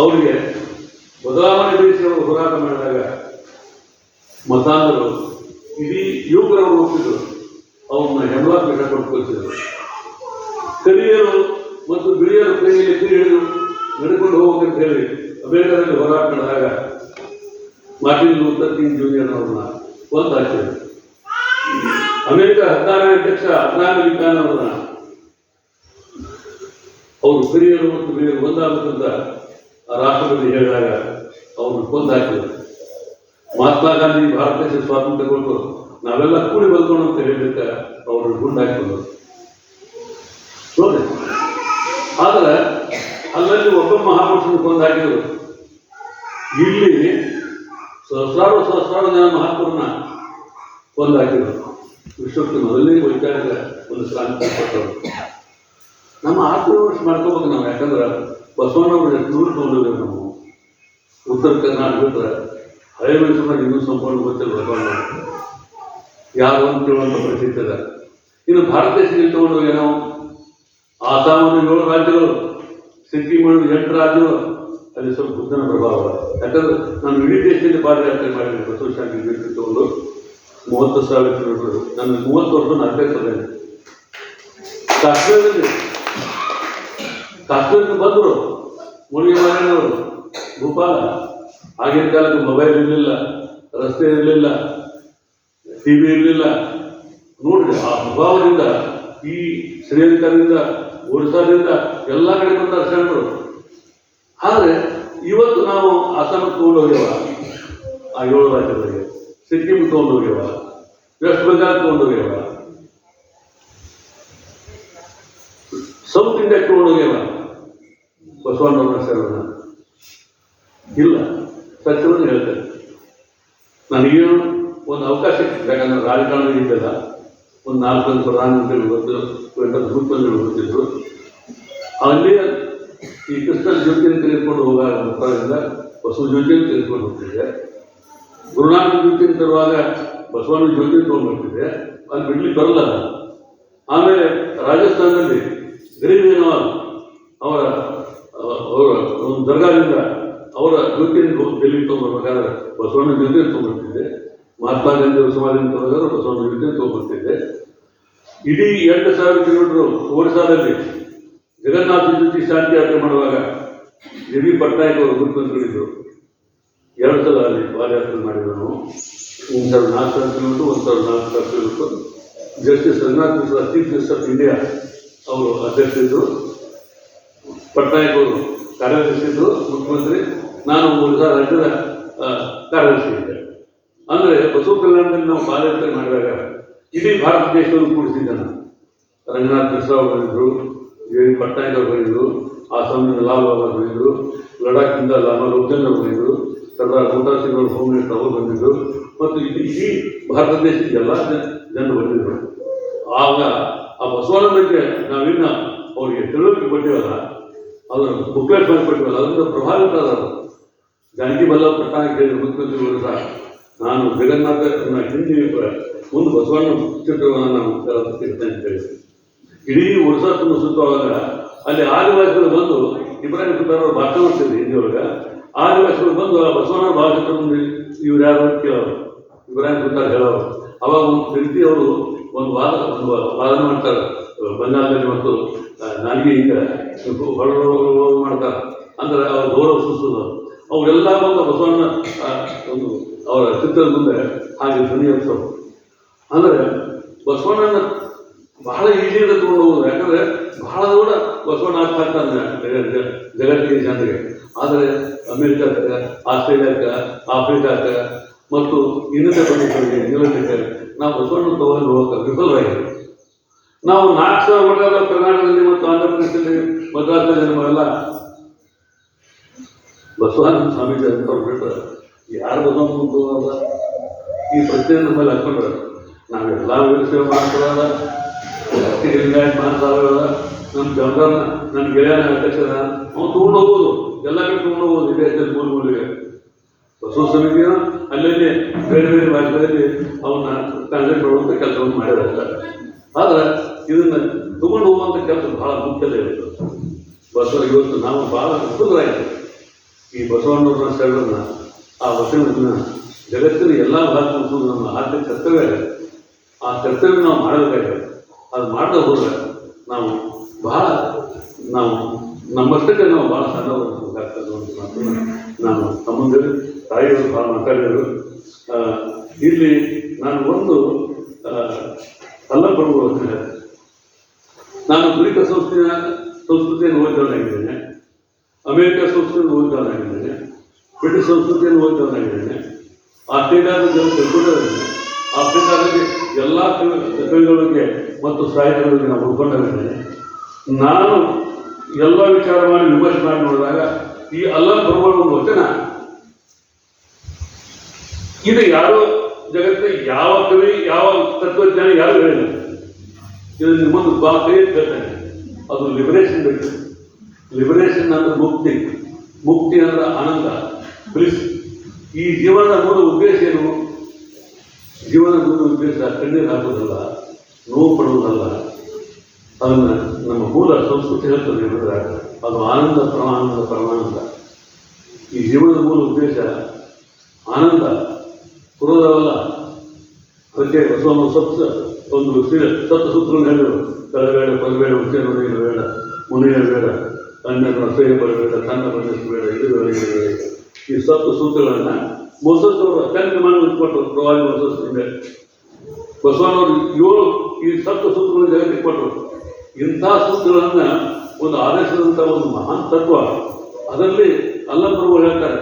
ಅವರಿಗೆ ಬದಲಾವಣೆ ಬಯಸಿ ಅವರು ಹೋರಾಟ ಮಾಡಿದಾಗ ಮತಾಂಧರು ಇಡೀ ಯುವಕರವರು ಹೋಗ್ತಿದ್ರು, ಅವ್ರನ್ನ ಹೆಮ್ಲಾಕ್ ಬೆಟ್ಟ ಕೊಟ್ಟು ಕಳಿಸಿದರು. ಕರಿಯರು ಮತ್ತು ಬಿಳಿಯರು ಕೈಯಲ್ಲಿ ಎತ್ತಿ ಹಿಡಿದು ನಡೆಕೊಂಡು ಹೋಗ್ಬೇಕಂತ ಹೇಳಿ ಅಮೆರಿಕದಲ್ಲಿ ಹೋರಾಟ ನಡೆದಾಗ ಮಾರ್ಟಿನ್ ಲೂಥರ್ ಕಿಂಗ್ ಜೂನಿಯರ್ ಅವ್ರನ್ನ ಕೊಂದು ಹಾಕಿದರು. ಅಮೆರಿಕ 16ನೇ ಅಧ್ಯಕ್ಷ ಅಬ್ರಹಾಂ ಲಿಂಕನ್ ಅವ್ರನ್ನ ಅವರು ಕರಿಯರು ಮತ್ತು ಬಿಳಿಯರು ಒಂದಾಗಬೇಕಂತ ರಾಷ್ಟ್ರಪತಿ ಹೇಳಿದಾಗ ಅವ್ರನ್ನ ಕೊಂದು ಹಾಕಿದರು. ಮಹಾತ್ಮ ಗಾಂಧಿ ಭಾರತ ದೇಶ ಸ್ವಾತಂತ್ರ್ಯ ಕೊಟ್ಟು ನಾವೆಲ್ಲ ಕೂಡಿ ಬದುಕೋಣ ಅಂತ ಹೇಳಿದ್ದಕ್ಕೆ ಅವ್ರನ್ನ ಗುಂಡು ಹಾಕಿದ್ರು ನೋಡಿ. ಆದರೆ ಅಲ್ಲಲ್ಲಿ ಒಬ್ಬ ಮಹಾಪುರುಷನ ಕೊಂದು ಹಾಕಿದರು. ಇಲ್ಲಿ ಸಹಸ್ರಾರು ಜನ ಮಹಾತ್ಮರನ್ನ ಕೊಂದು ಹಾಕಿದರು. ವಿಶ್ವಕ್ಕೆ ಮೊದಲನೇ ವೈಚಾರಿಕ ಒಂದು ಕ್ರಾಂತಿ ಕೊಟ್ಟರು. ನಮ್ಮ ಆತ್ಮವಿಮರ್ಶೆ ಮಾಡ್ಕೋಬೇಕು ನಾವು. ಯಾಕಂದ್ರೆ ಬಸವಣ್ಣವ್ರು ದೂರ ತಗೊಂಡಿದ್ದೇವೆ ನಾವು. ಉತ್ತರ ಕರ್ನಾಟಕ ಬಿಟ್ಟರೆ ಹಳೆ ಮೈಸೂರಿನಾಗ ಇನ್ನೂ ಸಂಪೂರ್ಣ ಗೊತ್ತಿಲ್ಲ ಬಸವಣ್ಣ ಯಾರು ಅಂತ ಕೇಳುವಂಥ ಪರಿಸ್ಥಿತಿ ಇದೆ. ಇನ್ನು ಭಾರತ ದೇಶದಲ್ಲಿ ತಗೊಂಡೋಗಿ ನಾವು ಆಸಾಮನ್ನು 7 ರಾಜ್ಯಗಳು, ಸಿಕ್ಕಿಂ 8 ರಾಜ್ಯಗಳು, ಅಲ್ಲಿ ಸ್ವಲ್ಪ ಬುದ್ಧನ ಪ್ರಭಾವ. ಯಾಕಂದ್ರೆ ನಾನು ಇಡೀ ದೇಶದಲ್ಲಿ ಪಾದಯಾತ್ರೆ ಮಾಡಿದ್ದೀನಿ. ಬಸವ ಶಾಂತಿ ಭೇಟಿ ತಗೊಂಡು 30,000 ಕಿಲೋಮೀಟರ್. ನಾನು 30 ವರ್ಷ ಅಭ್ಯಾಸ. ಕಾಶ್ಮೀರಕ್ಕೆ ಬಂದರು ಮುಳುಗಿ ಮಾರಿನವರು ಭೂಪಾಲ. ಆಗಿನ ಕಾಲಕ್ಕೆ ಮೊಬೈಲ್ ಇರಲಿಲ್ಲ, ರಸ್ತೆ ಇರಲಿಲ್ಲ, TV ಇರಲಿಲ್ಲ. ನೋಡ್ರಿ ಆ ಪ್ರಭಾವದಿಂದ ಈ ಶ್ರೀಲಂಕಾದಿಂದ, ಒರಿಸ್ಸಾದಿಂದ ಎಲ್ಲ ಕಡೆ ಬಂದ ಶರಣರು. ಆದರೆ ಇವತ್ತು ನಾವು ಅಸ್ಸಾಮಿಗೆ ತೊಗೊಂಡು ಹೋಗ್ಯವ, ಆ 7 ರಾಜ್ಯಗಳಿಗೆ, ಸಿಕ್ಕಿಂ ತೊಗೊಂಡು ಹೋಗ್ಯವ, ವೆಸ್ಟ್ ಬೆಂಗಾಲ್ ತೊಗೊಂಡು ಹೋಗ್ಯವ, ಸೌತ್ ಇಂಡಿಯಾಕ್ಕೆ ತೊಗೊಂಡು ಹೋಗ್ಯವ ಬಸವಣ್ಣವ್ರನ್ನ ಶರಣರನ್ನ ಇಲ್ಲ. ಸತ್ಯವನ್ನು ಹೇಳ್ತೇನೆ. ನನಗೇನು ಒಂದು ಅವಕಾಶ ಸಿಕ್ಕಿತ್ತು. ಯಾಕಂದ್ರೆ ರಾಜಕಾರಣ ಇದ್ದಲ್ಲ, ಒಂದು 4 ಮಂದಿ ಪ್ರಧಾನಮಂತ್ರಿಗಳು ಗೊತ್ತು, 8 ಮುಖ್ಯಮಂತ್ರಿಗಳು ಗೊತ್ತಿದ್ರು. ಅಲ್ಲಿ ಈ ಕೃಷ್ಣನ ಜ್ಯೋತಿಯನ್ನು ತೆಗೆದುಕೊಂಡು ಹೋಗಾಗ ಮುಖದಿಂದ ಬಸವ ಜ್ಯೋತಿಯನ್ನು ತೆಗೆದುಕೊಂಡು ಹೋಗ್ತಿದ್ದೆ. ಗುರುನಾನಕ ಜ್ಯೋತಿಯನ್ನು ತರುವಾಗ ಬಸವಣ್ಣ ಜ್ಯೋತಿಯನ್ನು ತೊಗೊಂಡು ಬರ್ತಿದ್ದೆ. ಅಲ್ಲಿ ಬಿಡ್ಲಿಕ್ಕೆ ಬರಲ್ಲ. ಆಮೇಲೆ ರಾಜಸ್ಥಾನದಲ್ಲಿ ಗರೀಬ್ ನವಾಜ್ ಅವರ ಒಂದು ದರ್ಗಾದಿಂದ ಅವರ ಜ್ಯೋತಿಯನ್ನು ಡೆಲ್ಲಿಗೆ ತೊಗೊಂಡ್ಬರ್ಬೇಕಾದ್ರೆ ಬಸವಣ್ಣ ಜ್ಯೋತಿಯನ್ನು ತೊಗೊಂಡ್ಬರ್ತಿದ್ದೆ. ಮಹಾತ್ಮ ಗಾಂಧಿ ಅವರ ಸಮಾಧಿಯನ್ನು ತೊಗೊಂಡಾಗ ಬಸವಣ್ಣ ಜ್ಯೋತಿಯನ್ನು ತೊಗೊಂಡ್ಬರ್ತಿದ್ದೆ. ಇಡೀ 2,000 ಕಿಲೋಮೀಟರ್ ಒರಿಸ್ಸಾದಲ್ಲಿ ಜಗನ್ನಾಥ ಜ್ಯೋತಿ ಶಾಂತಿ ಯಾತ್ರೆ ಮಾಡುವಾಗ ಜಿ ಪಟ್ನಾಯಕ್ ಅವರು ಮುಖ್ಯಮಂತ್ರಿಗಳಿದ್ದರು. 2 ಸಲ ಅಲ್ಲಿ ಪಾದಯಾತ್ರೆ ಮಾಡಿದ್ರು ನಾವು. 1,400 kilometre, 1,400 kilometre. Justice Ranganath Mishra, chief justice of India ಅವರು ಅಧ್ಯಕ್ಷರಿದ್ದರು. ಪಟ್ನಾಯಕ್ ಅವರು ಕಾರ್ಯದರ್ಶಿ ಇದ್ದರು, ಮುಖ್ಯಮಂತ್ರಿ. ನಾನು ಒರಿಸ್ಸಾ ರಾಜ್ಯದ ಕಾರ್ಯದರ್ಶಿ ಇದ್ದೆ. ಅಂದರೆ ಬಸವ ಕಲ್ಯಾಣದಲ್ಲಿ ನಾವು ಪಾದಯಾತ್ರೆ ಮಾಡಿದಾಗ ಇಡೀ ಭಾರತ ದೇಶವನ್ನು ಕೂಡಿಸಿದ್ದೆ ನಾನು. ರಂಗನಾಥ್ ಮಿಶ್ರಾ ಅವರು ಬಂದಿದ್ದರು, ಪಟ್ನಾಯಕ್ ಅವರು ಬಂದಿದ್ದರು, ಆಸಾಮಿನ ಲಾಲ್ ಬಾಬಾ ಬಂದಿದ್ದರು, ಲಡಾಖ್ನಿಂದ ಲಾಮಾ ಲೋಕಚಂದ್ರ ಬಂದಿದ್ದರು, ಸರ್ದಾರ್ ಬೂಟಾ ಸಿಂಗ್ ಅವರು ಹೋಮ್ ಮಿನಿಸ್ಟರ್ ಅವರು ಬಂದಿದ್ದರು, ಮತ್ತು ಇಡೀ ಭಾರತ ದೇಶದ ಎಲ್ಲ ಜನರು ಬಂದಿದ್ದರು. ಆಗ ಆ ಬಸವಣ್ಣ ಬಗ್ಗೆ ನಾವಿನ್ನ ಅವರಿಗೆ ತಿಳುವಳಿಕೆ ಕೊಟ್ಟಿವಲ್ಲ, ಅದರ ಬುಕ್ಲೆಟ್ ಮಾಡಿ ಕೊಟ್ಟಿವಲ್ಲ, ಅದರಿಂದ ಪ್ರಭಾವಿತ ಆದರು. ಜಾನಕಿ ವಲ್ಲಭ ಪಟ್ನಾಯಕ್ ಹೇಳಿದ ಮುಖ್ಯಮಂತ್ರಿಗಳು ಸಹ ನಾನು ಜಗನ್ನಾಥನ ಹಿಂದೆ ಮುಂದೆ ಬಸವಣ್ಣ ಚಿತ್ರವನ್ನು ನಾನು ತೆಗೆದುತ್ತೇನೆ ಅಂತ ಹೇಳಿದೆ. ಇಡೀ ಒರಿಸ್ಸಾ ತುಂಬ ಸುತ್ತುವಾಗ ಅಲ್ಲಿ ಆದಿವಾಸಿಗಳು ಬಂದು ಇಬ್ರಾಹಿಂ ಸುತಾರ್ ಅವರು ಭಾಷಣ ಮಾಡ್ತಿದ್ರು ಹಿಂದಿಯೊಳಗೆ. ಆದಿವಾಸಿಗಳು ಬಂದು ಆ ಬಸವಣ್ಣ ಭಾಷೆ ಮುಂದೆ ಇವ್ರು ಯಾರು ಅಂತ ಕೇಳೋರು, ಇಬ್ರಾಹಿಂ ಸುತಾರ್ ಹೇಳೋರು. ಅವಾಗ ಒಂದು ರೀತಿ ಅವರು ಒಂದು ವಾದನೆ ಮಾಡ್ತಾರೆ ಬಂಗಾಳದಲ್ಲಿ, ಮತ್ತು ನನಗೆ ಈಗ ಹೊರಗೆ ಮಾಡ್ತಾರೆ. ಅಂದರೆ ಅವ್ರ ಗೌರವ ಸೂಚಿಸೋದು. ಅವರೆಲ್ಲ ಬಂದು ಬಸವಣ್ಣ ಒಂದು ಅವರ ಚಿತ್ರದ ಮುಂದೆ ಹಾಗೆ ಧ್ವನಿ ಎಬ್ಸೋರು. ಅಂದರೆ ಬಸವಣ್ಣನ ಬಹಳ ಈಜಿಯಿಂದ ತೊಗೊಂಡು ಹೋಗೋದು. ಯಾಕಂದರೆ ಬಹಳ ದೂರ ಬಸವಣ್ಣ ಆಗ್ತಾನೆ ಜಗತ್ತಿನ ಜನರಿಗೆ. ಆದರೆ ಅಮೆರಿಕಕ್ಕೆ, ಆಸ್ಟ್ರೇಲಿಯಾಕ್ಕೆ, ಆಫ್ರಿಕಾಕ್ಕೆ ಮತ್ತು ಇನ್ನಿತರ ಪ್ರದೇಶಗಳಿಗೆ ನಿಲ್ಲಕ್ಕೆ ನಾವು ಬಸವಣ್ಣ ತಗೊಂಡು ಹೋಗೋಕೆ ವಿಫಲರಾಗಿದ್ದೀವಿ. ನಾವು 4,000 ವರ್ಷಗಳ ಕರ್ನಾಟಕದಲ್ಲಿ ಮತ್ತು ಆಂಧ್ರ ಪ್ರದೇಶದಲ್ಲಿ ಮದ್ರಾಸಲ್ಲಿ ನಮ್ಮೆಲ್ಲ ಬಸವಾನಂದ ಸ್ವಾಮೀಜಿ ಅಂತವ್ರು ಬಿಟ್ಟರೆ ಯಾರು ಬಸವಣ್ಣ ತಗೋಲ್ಲ. ಈ ಪ್ರತಿಯೊಂದು ಮೇಲೆ ಹಾಕೊಂಡ್ರೆ ನಾವೆಲ್ಲ ಸೇವೆ ಮಾಡ್ಕೊಳ್ಳೋದ, ಲಿಂಗಾಯತ್ ಮಹಾಸಾಗರದ ನಮ್ಮ ಜಮದಾರನ ನನ್ನ ಗೆಳೆಯನ ಅಧ್ಯಕ್ಷರ ಅವ್ನು ತೊಗೊಂಡು ಹೋಗ್ಬೋದು, ಎಲ್ಲ ಕಡೆ ತೊಗೊಂಡು ಹೋಗ್ಬೋದು. ಇದೇ ಮೂಲಿಗೆ ಬಸವ ಸಮಿತಿಯ ಅಲ್ಲಲ್ಲಿ ಬೇರೆ ಬೇರೆ ಭಾಷೆಗಳಲ್ಲಿ ಅವನ್ನ ಕಾನ್ಸೆಪ್ಟ್ ಮಾಡುವಂಥ ಕೆಲಸವನ್ನು ಮಾಡಿದ್ದಾರೆ. ಆದರೆ ಇದನ್ನು ತಗೊಂಡು ಹೋಗುವಂಥ ಕೆಲಸ ಬಹಳ ಮುಖ್ಯತೆ ಇರುತ್ತೆ. ಬಸವ ಇವತ್ತು ನಾವು ಭಾಳ ವಿಫಲರಾಗಿದ್ದೀವಿ. ಈ ಬಸವಣ್ಣವ್ರನ್ನ ಶರಣರನ್ನ ಆ ವಚನವನ್ನು ಜಗತ್ತಿನ ಎಲ್ಲ ಭಾಗ ಮುಗಿಸೋದು ನಮ್ಮ ಆದ್ಯ ಕರ್ತವ್ಯ ಆಗುತ್ತೆ. ಆ ಕರ್ತವ್ಯ ನಾವು ಮಾಡಬೇಕಾಗಿದೆ. ಅದು ಮಾಡದೆ ಹೋದ್ರೆ ನಾವು ನಮ್ಮಷ್ಟಕ್ಕೆ ನಾವು ಭಾಳ ಸಣ್ಣವರು ಅನ್ಕೋಬೇಕಾಗ್ತದೆ ಅಂತ ಮಾತನ್ನು ನಾನು ತಮ್ಮಂದಿರು ತಾಯಿಯವರು ಭಾಳ ಮಾತಾಡಿದರು. ಇಲ್ಲಿ ನಾನು ಒಂದು ಅಲ್ಲಪ್ರಭು ನಾನು ಗ್ರೀಕ ಸಂಸ್ಕೃತಿಯನ್ನು ಓದಿದವನಾಗಿದ್ದೇನೆ, ಅಮೇರಿಕ ಸಂಸ್ಕೃತಿಯನ್ನು ಓದಿದವನಾಗಿದ್ದೇನೆ, ಬ್ರಿಟಿಷ್ ಸಂಸ್ಕೃತಿಯನ್ನು ಓದಿದವನಾಗಿದ್ದೇನೆ, ಆಸ್ಟ್ರೇಲಿಯಾದ ತಿಳ್ಕೊಂಡಿದ್ದೇನೆ, ಆಫ್ರಿಕಾದಲ್ಲಿ ಎಲ್ಲ ಕವಿಗಳಿಗೆ ಮತ್ತು ಸಾಹಿತ್ಯಗಳಿಗೆ ನಾನು ಉಳ್ಕೊಂಡಾಗಿದ್ದೇನೆ. ನಾನು ಎಲ್ಲ ವಿಚಾರ ಮಾಡಿ ವಿಮರ್ಶೆ ಮಾಡಿ ನೋಡಿದಾಗ ಈ ಅಲ್ಲಪ್ರಭುಗಳ ಒಂದು ವಚನ ಇದು ಯಾರೋ ಜಗತ್ತಿನ ಯಾವ ಕವಿ ಯಾವ ತತ್ವಜ್ಞಾನಿ ಯಾರು ಹೇಳಿಲ್ಲ. ಇದು ನಿಮ್ಮೊಂದು ಕೈ ಕೇಳ್ತಾನೆ. ಅದು ಲಿಬರೇಷನ್ ಬೇಕು. ಲಿಬರೇಷನ್ ಅಂದ್ರೆ ಮುಕ್ತಿ, ಮುಕ್ತಿ ಅಂದ್ರೆ ಆನಂದ, ಬ್ಲಿಸ್. ಈ ಜೀವನದ ಮೂಲ ಉದ್ದೇಶ ಏನು? ಜೀವನದ ಮೂಲ ಉದ್ದೇಶ ಕಣ್ಣೀರು ಹಾಕೋದಲ್ಲ, ನೋವು ಪಡುವುದಲ್ಲ. ಅದನ್ನು ನಮ್ಮ ಮೂಲ ಸಂಸ್ಕೃತಿ ಹೇಳ್ತದೆ ಹೇಳಿದ್ರೆ ಅದು ಆನಂದ ಪರಮಾನಂದ. ಈ ಜೀವನದ ಮೂಲ ಉದ್ದೇಶ ಆನಂದ ಪುರೋದವಲ್ಲ. ಅದಕ್ಕೆ ಬಸವಣ್ಣ ಒಂದು ಸಪ್ತ ಸೂತ್ರಗಳನ್ನು ಹೇಳಿದರು. ಕಳಬೇಡ, ಕೊಲಬೇಡ, ಹುಚ್ಚೆ ನುಡಿಯಲು ಬೇಡ, ಮುನಿಯಲು ಬೇಡ, ತನ್ನನ್ನು ಅಸಹ್ಯ ಪಡಬೇಡ, ತನ್ನ ಬಂದಷ್ಟು ಬೇಡ, ಇದು ಬೇಡ. ಈ ಸಪ್ತ ಸೂತ್ರಗಳನ್ನು ಮೊಸಸವರು ಅತ್ಯಂತ ಮಾಡಿ ಕೊಟ್ಟರು. ಪ್ರವಾದಿ ಮೊಸಸಿಂದ ಬಸವಣ್ಣವರು 7 ಈ ಸಪ್ತ ಸೂತ್ರಗಳನ್ನು ಜಗತ್ತಿಗೆ ಕೊಟ್ಟರು. ಇಂಥ ಸೂತ್ರಗಳನ್ನು ಒಂದು ಆದೇಶದಂಥ ಒಂದು ಮಹಾನ್ ತತ್ವ. ಅದರಲ್ಲಿ ಅಲ್ಲಪ್ರಭು ಹೇಳ್ತಾರೆ,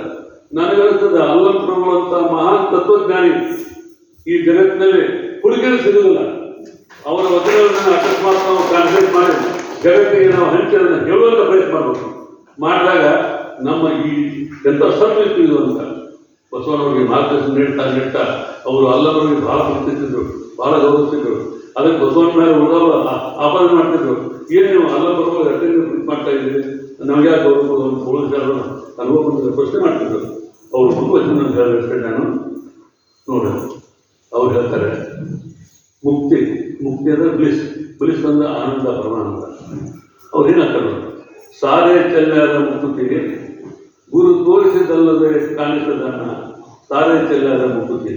ನನಗನ್ನಿಸ್ತದೆ ಅಲ್ಲಪ್ರಭುವಂಥ ಮಹಾನ್ ತತ್ವಜ್ಞಾನಿ ಈ ಜಗತ್ತಿನಲ್ಲಿ ಹುಡುಗಿರು ಸಿಗುವುದಿಲ್ಲ. ಅವರ ವಚನಗಳನ್ನು ಅಕಸ್ಮಾತ್ ನಾವು ಕಾನ್ಸಂಟ್ರೇಟ್ ಮಾಡಿ ಜಗತ್ತಿಗೆ ನಾವು ಹಂಚನ್ನು ಹೇಳುವಂಥ ಪ್ರಯತ್ನ ಮಾಡಬೇಕು. ಮಾಡಿದಾಗ ನಮ್ಮ ಈ ಎಂಥ ಸತ್ವಿತ್ತು ಇದು ಅಂತ ಬಸವಣ್ಣವರಿಗೆ ಮಾರ್ಗದರ್ಶನ ನೀಡ್ತಾ ಅವರು ಅಲ್ಲವರಿಗೆ ಭಾಳ ಪ್ರೀತಿಸಿದ್ರು, ಭಾಳ ಗೌರವಿಸಿದ್ರು. ಅದಕ್ಕೆ ಬಸವಣ್ಣ ಮೇಲೆ ಉಳಿದವರು ಆಪಾದನೆ ಮಾಡ್ತಿದ್ರು. ಏನು ನೀವು ಅಲ್ಲ ಬರುವಾಗ ಅಟೆಂಡ್ ಮಾಡ್ತಾ ಇದ್ದೀರಿ, ನಮಗೆ ಯಾಕೆ ಗೌರವ ಅಂತ ಉಳಿದ ಅನುಭವ ಪ್ರಶ್ನೆ ಮಾಡ್ತಿದ್ರು. ಅವರು ಮುಂದುವರಿಸಿದ ಹೇಳಿದ್ರೆ ನಾನು ನೋಡಿ ಅವ್ರು ಹೇಳ್ತಾರೆ, ಮುಕ್ತಿ ಅಂದರೆ ಬ್ಲಿಸ್ ಅಂದ್ರೆ ಆನಂದ ಪರಮಾನಂದ. ಅವ್ರು ಏನಾಗ್ತಾರೆ, ಸಾರೇ ಚೆಲ್ಲಾದ ಮುಕ್ಕುತ್ತಿಗೆ ಗುರು ತೋರಿಸಿದಲ್ಲದೆ ಕಾಣಿಸದನ್ನ ಸಾರೇ ಚೆಲ್ಲಾದ ಮುಕ್ಕುತ್ತಿ.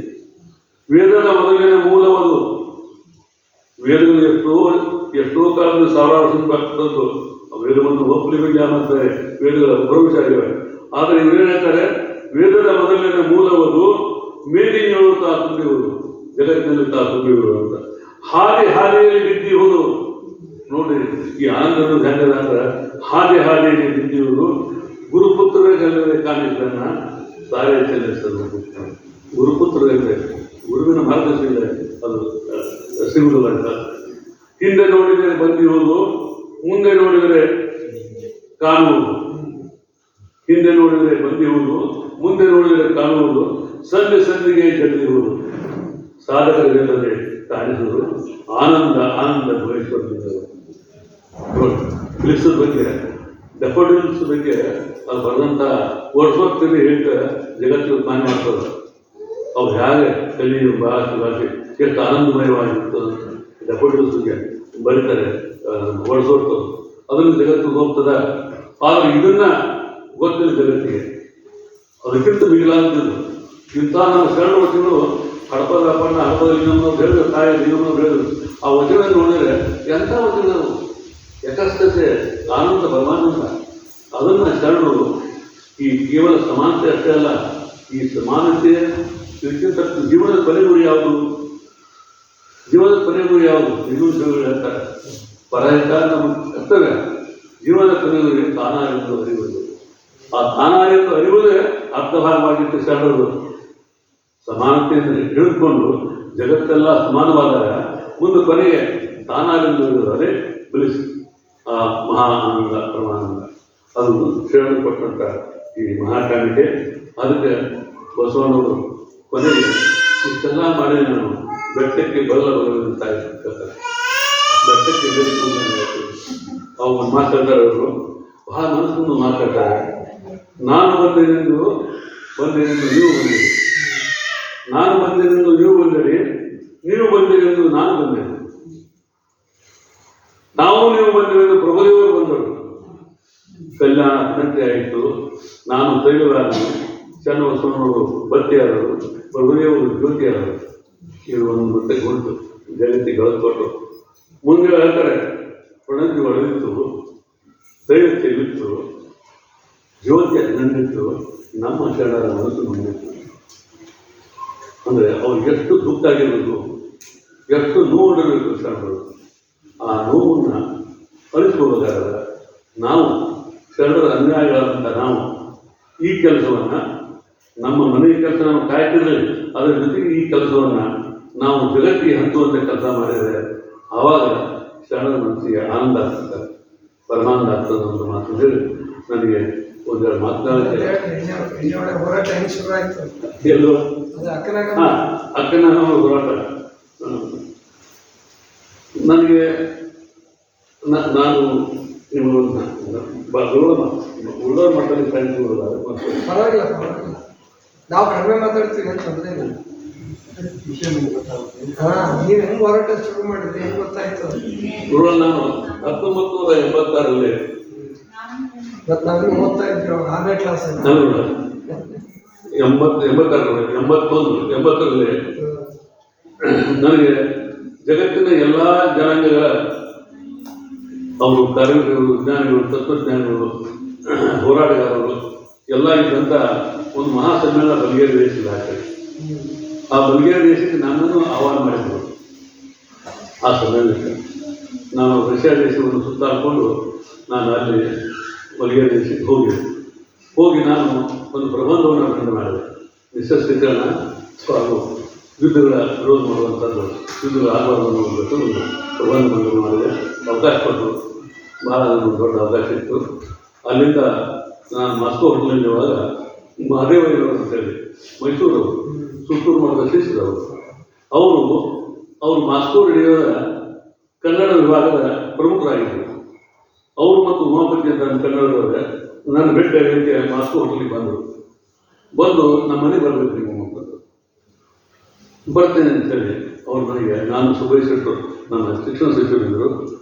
ವೇದದ ಮೊದಲಿನ ಮೂಲವದು. ವೇದಗಳು ಎಷ್ಟೋ ಕಾಲದ ಸಾವಿರಾರು ಸಂಪರ್ಕದ್ದು ವೇದವನ್ನು ಒಪ್ಪಲಿಕ್ಕೆ ಅಂತಾರೆ. ವೇದಗಳ ಭರವಸೆಯಾಗಿವೆ. ಆದರೆ ಇವ್ರೇನು ಹೇಳ್ತಾರೆ, ವೇದದ ಮೊದಲಿನ ಮೂಲವದು, ಮೇಲಿನವರು ತಾ ತುಂಬಿರುವುದು, ಜಗತ್ತಿನಲ್ಲಿ ತಾ ತುಂಬಿರುವುದು ಅಂತ. ಹಾದಿಯಲ್ಲಿ ಬಿದ್ದಿರುವುದು ನೋಡಿ. ಈ ಆನಂದನು ಹೆಂಗದ ಅಂದ್ರೆ ಹಾದಿಯಲ್ಲಿ ಬಿದ್ದಿರುವುದು. ಗುರುಪುತ್ರರಿಗೆ ಕಾಣಿದ್ದನ್ನ ಸಾರೇ ಚೆಲ್ಲಿಸಲು. ಗುರುಪುತ್ರರಿಗೆ ಗುರುವಿನ ಮಾರ್ಗದರ್ಶನ ಅದು ಸಿಗುವುದಿಲ್ಲ ಅಂತ. ಹಿಂದೆ ನೋಡಿದರೆ ಬಂದಿರುವುದು, ಮುಂದೆ ನೋಡಿದರೆ ಕಾಣುವುದು. ಹಿಂದೆ ನೋಡಿದರೆ ಬಂದಿರುವುದು, ಮುಂದೆ ನೋಡಿದರೆ ಕಾಣುವುದು, ಸಂಧಿಗೆ ಜಡಿದಿರುವುದು. ಸಾಧಕರಿಗೆಲ್ಲದೆ ಕಾಣಿಸುವುದು ಆನಂದ ಬಯಸುವಂಥದ್ದು. ಫಿಲಿಪ್ಸ್ ಬಗ್ಗೆ, ಡೆಫೋಡಿಲ್ಸ್ ಬಗ್ಗೆ ಅದು ಬರೆದಂಥ ವರ್ಷೋಕ್ತಿಗೆ ಹೇಳ್ತ ಜಗತ್ತಿಗೆ ಮಾನ್ಯ ಮಾಡ್ತಾರೆ. ಅವ್ರು ಹೇಗೆ ಕಲಿಯು ಭಾಷೆ ಎಷ್ಟು ಆನಂದಮಯವಾಗಿರ್ತದೆ ಡೆಫೋಡಿಲ್ಸ್ ಬಗ್ಗೆ ಬರೀತಾರೆ. ವರ್ಷೋತ್ತು ಅದನ್ನು ಜಗತ್ತಿಗೆ ಹೋಗ್ತದ. ಆದರೆ ಇದನ್ನ ಗೊತ್ತಿಲ್ಲ ಜಗತ್ತಿಗೆ. ಅದಕ್ಕಿಂತ ಮಿಗಿಲಾಗ್ತಿದ್ದು ಇಂಥ ನಮ್ಮ ಶರಣ ವಚನಗಳು ಹಡಪದ ಅಪ್ಪಣ್ಣ ಹಡಪದಲ್ಲಿ ಇನ್ನೊಂದು ಹೇಳಿದ್ರು, ತಾಯಿ ಇನ್ನೊಂದು ಹೇಳಿದ್ರು. ಆ ವಚನ ನೋಡಿದರೆ ಎಂಥ ವಚನ, ಯಥಾಸ್ಥತೆ, ಆನಂದ ಪರಮಾನಂದ. ಅದನ್ನು ಶರಣರು ಈ ಕೇವಲ ಸಮಾನತೆ ಅಷ್ಟೇ ಅಲ್ಲ, ಈ ಸಮಾನತೆ ಇದಕ್ಕಿಂತ ಜೀವನದ ಕೊನೆಗುರಿ ಯಾವುದು? ಇನ್ನೊಂದು ಹೇಳ್ತಾರೆ, ಪರಹಿತ ನಮ್ಮ ಕರ್ತವ್ಯ. ಜೀವನದ ಕೊನೆಗುರಿ ತಾನಾರೆಂದು ಅರಿಯುವುದು. ಆ ತಾನಾರೆಂದು ಅರಿಯುವುದೇ ಅರ್ಥಭಾಗವಾಗಿತ್ತು ಶರಣರು. ಸಮಾನತೆಯನ್ನು ಹಿಡಿದುಕೊಂಡು ಜಗತ್ತೆಲ್ಲ ಸಮಾನವಾದಾಗ ಮುಂದೆ ಕೊನೆಗೆ ತಾನಾರೆಂದು ಅರಿಯುವುದೇ ಬಲಿಸಿ ಆ ಮಹಾ ಆನಂದ ಪರಮಾನಂದ. ಅದು ಶರಣರು ಕೊಟ್ಟಂಥ ಈ ಮಹಾಕಾಣಿಕೆ. ಅದಕ್ಕೆ ಬಸವಣ್ಣವರು ಕೊನೆಗೆ ಇಷ್ಟೆಲ್ಲ ಮಾಡಿ ನಾನು ಬೆಟ್ಟಕ್ಕೆ ಬರಲು ತಾಯಿರ್ತಾರೆ. ಬೆಟ್ಟಕ್ಕೆ ಬೇಕು ಅವ್ರು ಮಾತಾಡ್ತಾರೆ. ಅವರು ಬಹಳ ಮನಸ್ಸನ್ನು ಮಾತಾಡ್ತಾರೆ. ನಾನು ಬಂದಿರೆಂದು ನೀವು ಬಂದಿರಿ, ನಾನು ಬಂದಿರೆಂದು ನೀವು ಬಂದಿರಿ, ನೀವು ಬಂದಿರೆಂದು ನಾನು ಬಂದಿರಿ, ನಾವು ನೀವು ಬಂದಿರೆಂದು ಪ್ರಭುದೇವರು ಬಂದರು. ಕಲ್ಯಾಣ ಅತ್ಯಂತೆ ಆಯಿತು, ನಾನು ತೈಲರಾಜನು, ಚನ್ನ ಬಸವನವರು ಬತ್ತಿಯಾದರು, ಪ್ರಭುದೇವರು ಜ್ಯೋತಿಯಾದರು. ಇದು ಒಂದು ನೃತ್ಯ ಉಂಟು, ಜಗತ್ತಿಗೆ ಕೊಟ್ಟು ಮುಂದೆ ಹೇಳ್ತಾರೆ. ಪ್ರಣತಿ ಒಳಗಿತ್ತು, ದೈವತೆ ಬಿತ್ತು, ಜ್ಯೋತಿ ನಂದಿತ್ತು, ನಮ್ಮ ಶರಣರ ಮನಸ್ಸು ನಂದಿತ್ತು. ಅಂದರೆ ಅವ್ರಿಗೆ ಎಷ್ಟು ದುಃಖ ಆಗಿರಬೇಕು, ಎಷ್ಟು ನೋವಿರಬೇಕು ಶರಣರು. ಆ ನೋವನ್ನು ಅಳಿಸ್ಕೋಬೇಕಾದ್ರೆ ನಾವು ಶರಣರ ಅನ್ಯಾಯಗಳಂತ ನಾವು ಈ ಕೆಲಸವನ್ನು ನಮ್ಮ ಮನೆಯ ಕೆಲಸ ನಾವು ಕಾಯ್ತಿರಲಿ, ಅದರ ಜೊತೆಗೆ ಈ ಕೆಲಸವನ್ನು ನಾವು ಜಗತ್ತಿಗೆ ಹಂಚುವಂಥ ಕೆಲಸ ಮಾಡಿದರೆ ಆವಾಗ ಶರಣರ ಮನಸ್ಸಿಗೆ ಆನಂದ ಆಗ್ತದೆ, ಪರಮಾನಂದ ಆಗ್ತದೆ ಅಂತ ಮಾತು ಹೇಳಿ ನನಗೆ ಒಂದೆರಡು ಮಾತನಾಡಿದೆ. ಎಲ್ಲೋ ಅಕ್ಕನ ಹೋರಾಟ ನನಗೆ ನಾನು ಉಳ್ಳೋರ್ ಮಟ್ಟದಲ್ಲಿ ಪರವಾಗಿಲ್ಲ ನಾವು ಕಡಿಮೆ ಮಾತಾಡ್ತೀವಿ ಅಂತ ತೊಂದರೆ ನೀವು ಹೆಂಗ್ ಹೋರಾಟ ಶುರು ಮಾಡಿದ್ರಿ, ಹೆಂಗ್ ಗೊತ್ತಾಯ್ತು? ನಾನು 1986ರಲ್ಲಿ ನಾವು ಓದ್ತಾ ಇದ್ವಿ, 6ನೇ ಕ್ಲಾಸ್. 80ರಲ್ಲಿ ನನಗೆ ಜಗತ್ತಿನ ಎಲ್ಲ ಜನಾಂಗಗಳ ಅವರು ಕಾರ್ಮಿಕರು, ವಿಜ್ಞಾನಿಗಳು, ತತ್ವಜ್ಞಾನಿಗಳು, ಹೋರಾಟಗಾರರು ಎಲ್ಲ ಇದ್ದಂಥ ಒಂದು ಮಹಾ ಸಮ್ಮೇಳನ ಬಲ್ಗೇರಿ ದೇಶದಲ್ಲಿ ಹಾಕಿ ಆ ಬಲ್ಗೇರಿ ದೇಶಕ್ಕೆ ನನ್ನನ್ನು ಆಹ್ವಾನ ಮಾಡಿದರು. ಆ ಸಮ್ಮೇಳನಕ್ಕೆ ನಾನು ರಷ್ಯಾ ದೇಶವನ್ನು ಸುತ್ತಾಡಿಕೊಂಡು ನಾನು ಅಲ್ಲಿ ಬಲ್ಗೇರಿ ದೇಶಕ್ಕೆ ಹೋಗಿ ನಾನು ಒಂದು ಪ್ರಬಂಧವನ್ನು ರಚನೆ ಮಾಡಿದೆ. ನಿಶಸ್ತ್ರೀಕರಣ ಹಾಗೂ ಯುದ್ಧಗಳ ವಿರೋಧ ಮಾಡುವಂಥದ್ದು, ಯುದ್ಧಗಳು ಆಗಬಾರ್ದು ಅನ್ನೋದು ಒಂದು ಪ್ರಬಂಧ ಮಂಡನೆ ಮಾಡಿದೆ. ಅವಕಾಶ ಕೊಟ್ಟರು, ಭಾಳ ಒಂದು ದೊಡ್ಡ ಅವಕಾಶ ಇತ್ತು. ಅಲ್ಲಿಂದ ನಾನು ಮಾಸ್ಕೋ ಹೋಟೆಲ್ನಲ್ಲಿರುವಾಗ ಮಹದೇವಯ್ಯನವರು ಅಂತೇಳಿ ಮೈಸೂರವರು, ಸುತ್ತೂರು ಮಠದ ಶಿಷ್ಯರವರು, ಅವರು ಮಾಸ್ಕೋ ರೇಡಿಯೋದ ಕನ್ನಡ ವಿಭಾಗದ ಪ್ರಮುಖರಾಗಿದ್ದರು. ಅವರು ಮತ್ತು ಉಮಾಪತಿ ಅಂತ ಕನ್ನಡದವರೇ ನನ್ನ ಭೇಟಿಯಾಗಲಿಕ್ಕೆ ಮಾಸ್ಕೋ ಹೋಟೆಲಿಗೆ ಬಂದು ನಮ್ಮ ಮನೆಗೆ ಬರಬೇಕು ನೀವು ಅಂತಂದು. ಬರ್ತೇನೆ ಅಂತೇಳಿ ಅವ್ರು ನನಗೆ, ನಾನು ಸುಭೈ ಶೆಟ್ಟರು ನನ್ನ ಶಿಕ್ಷಣ ಸಚಿವರಿದ್ದರು,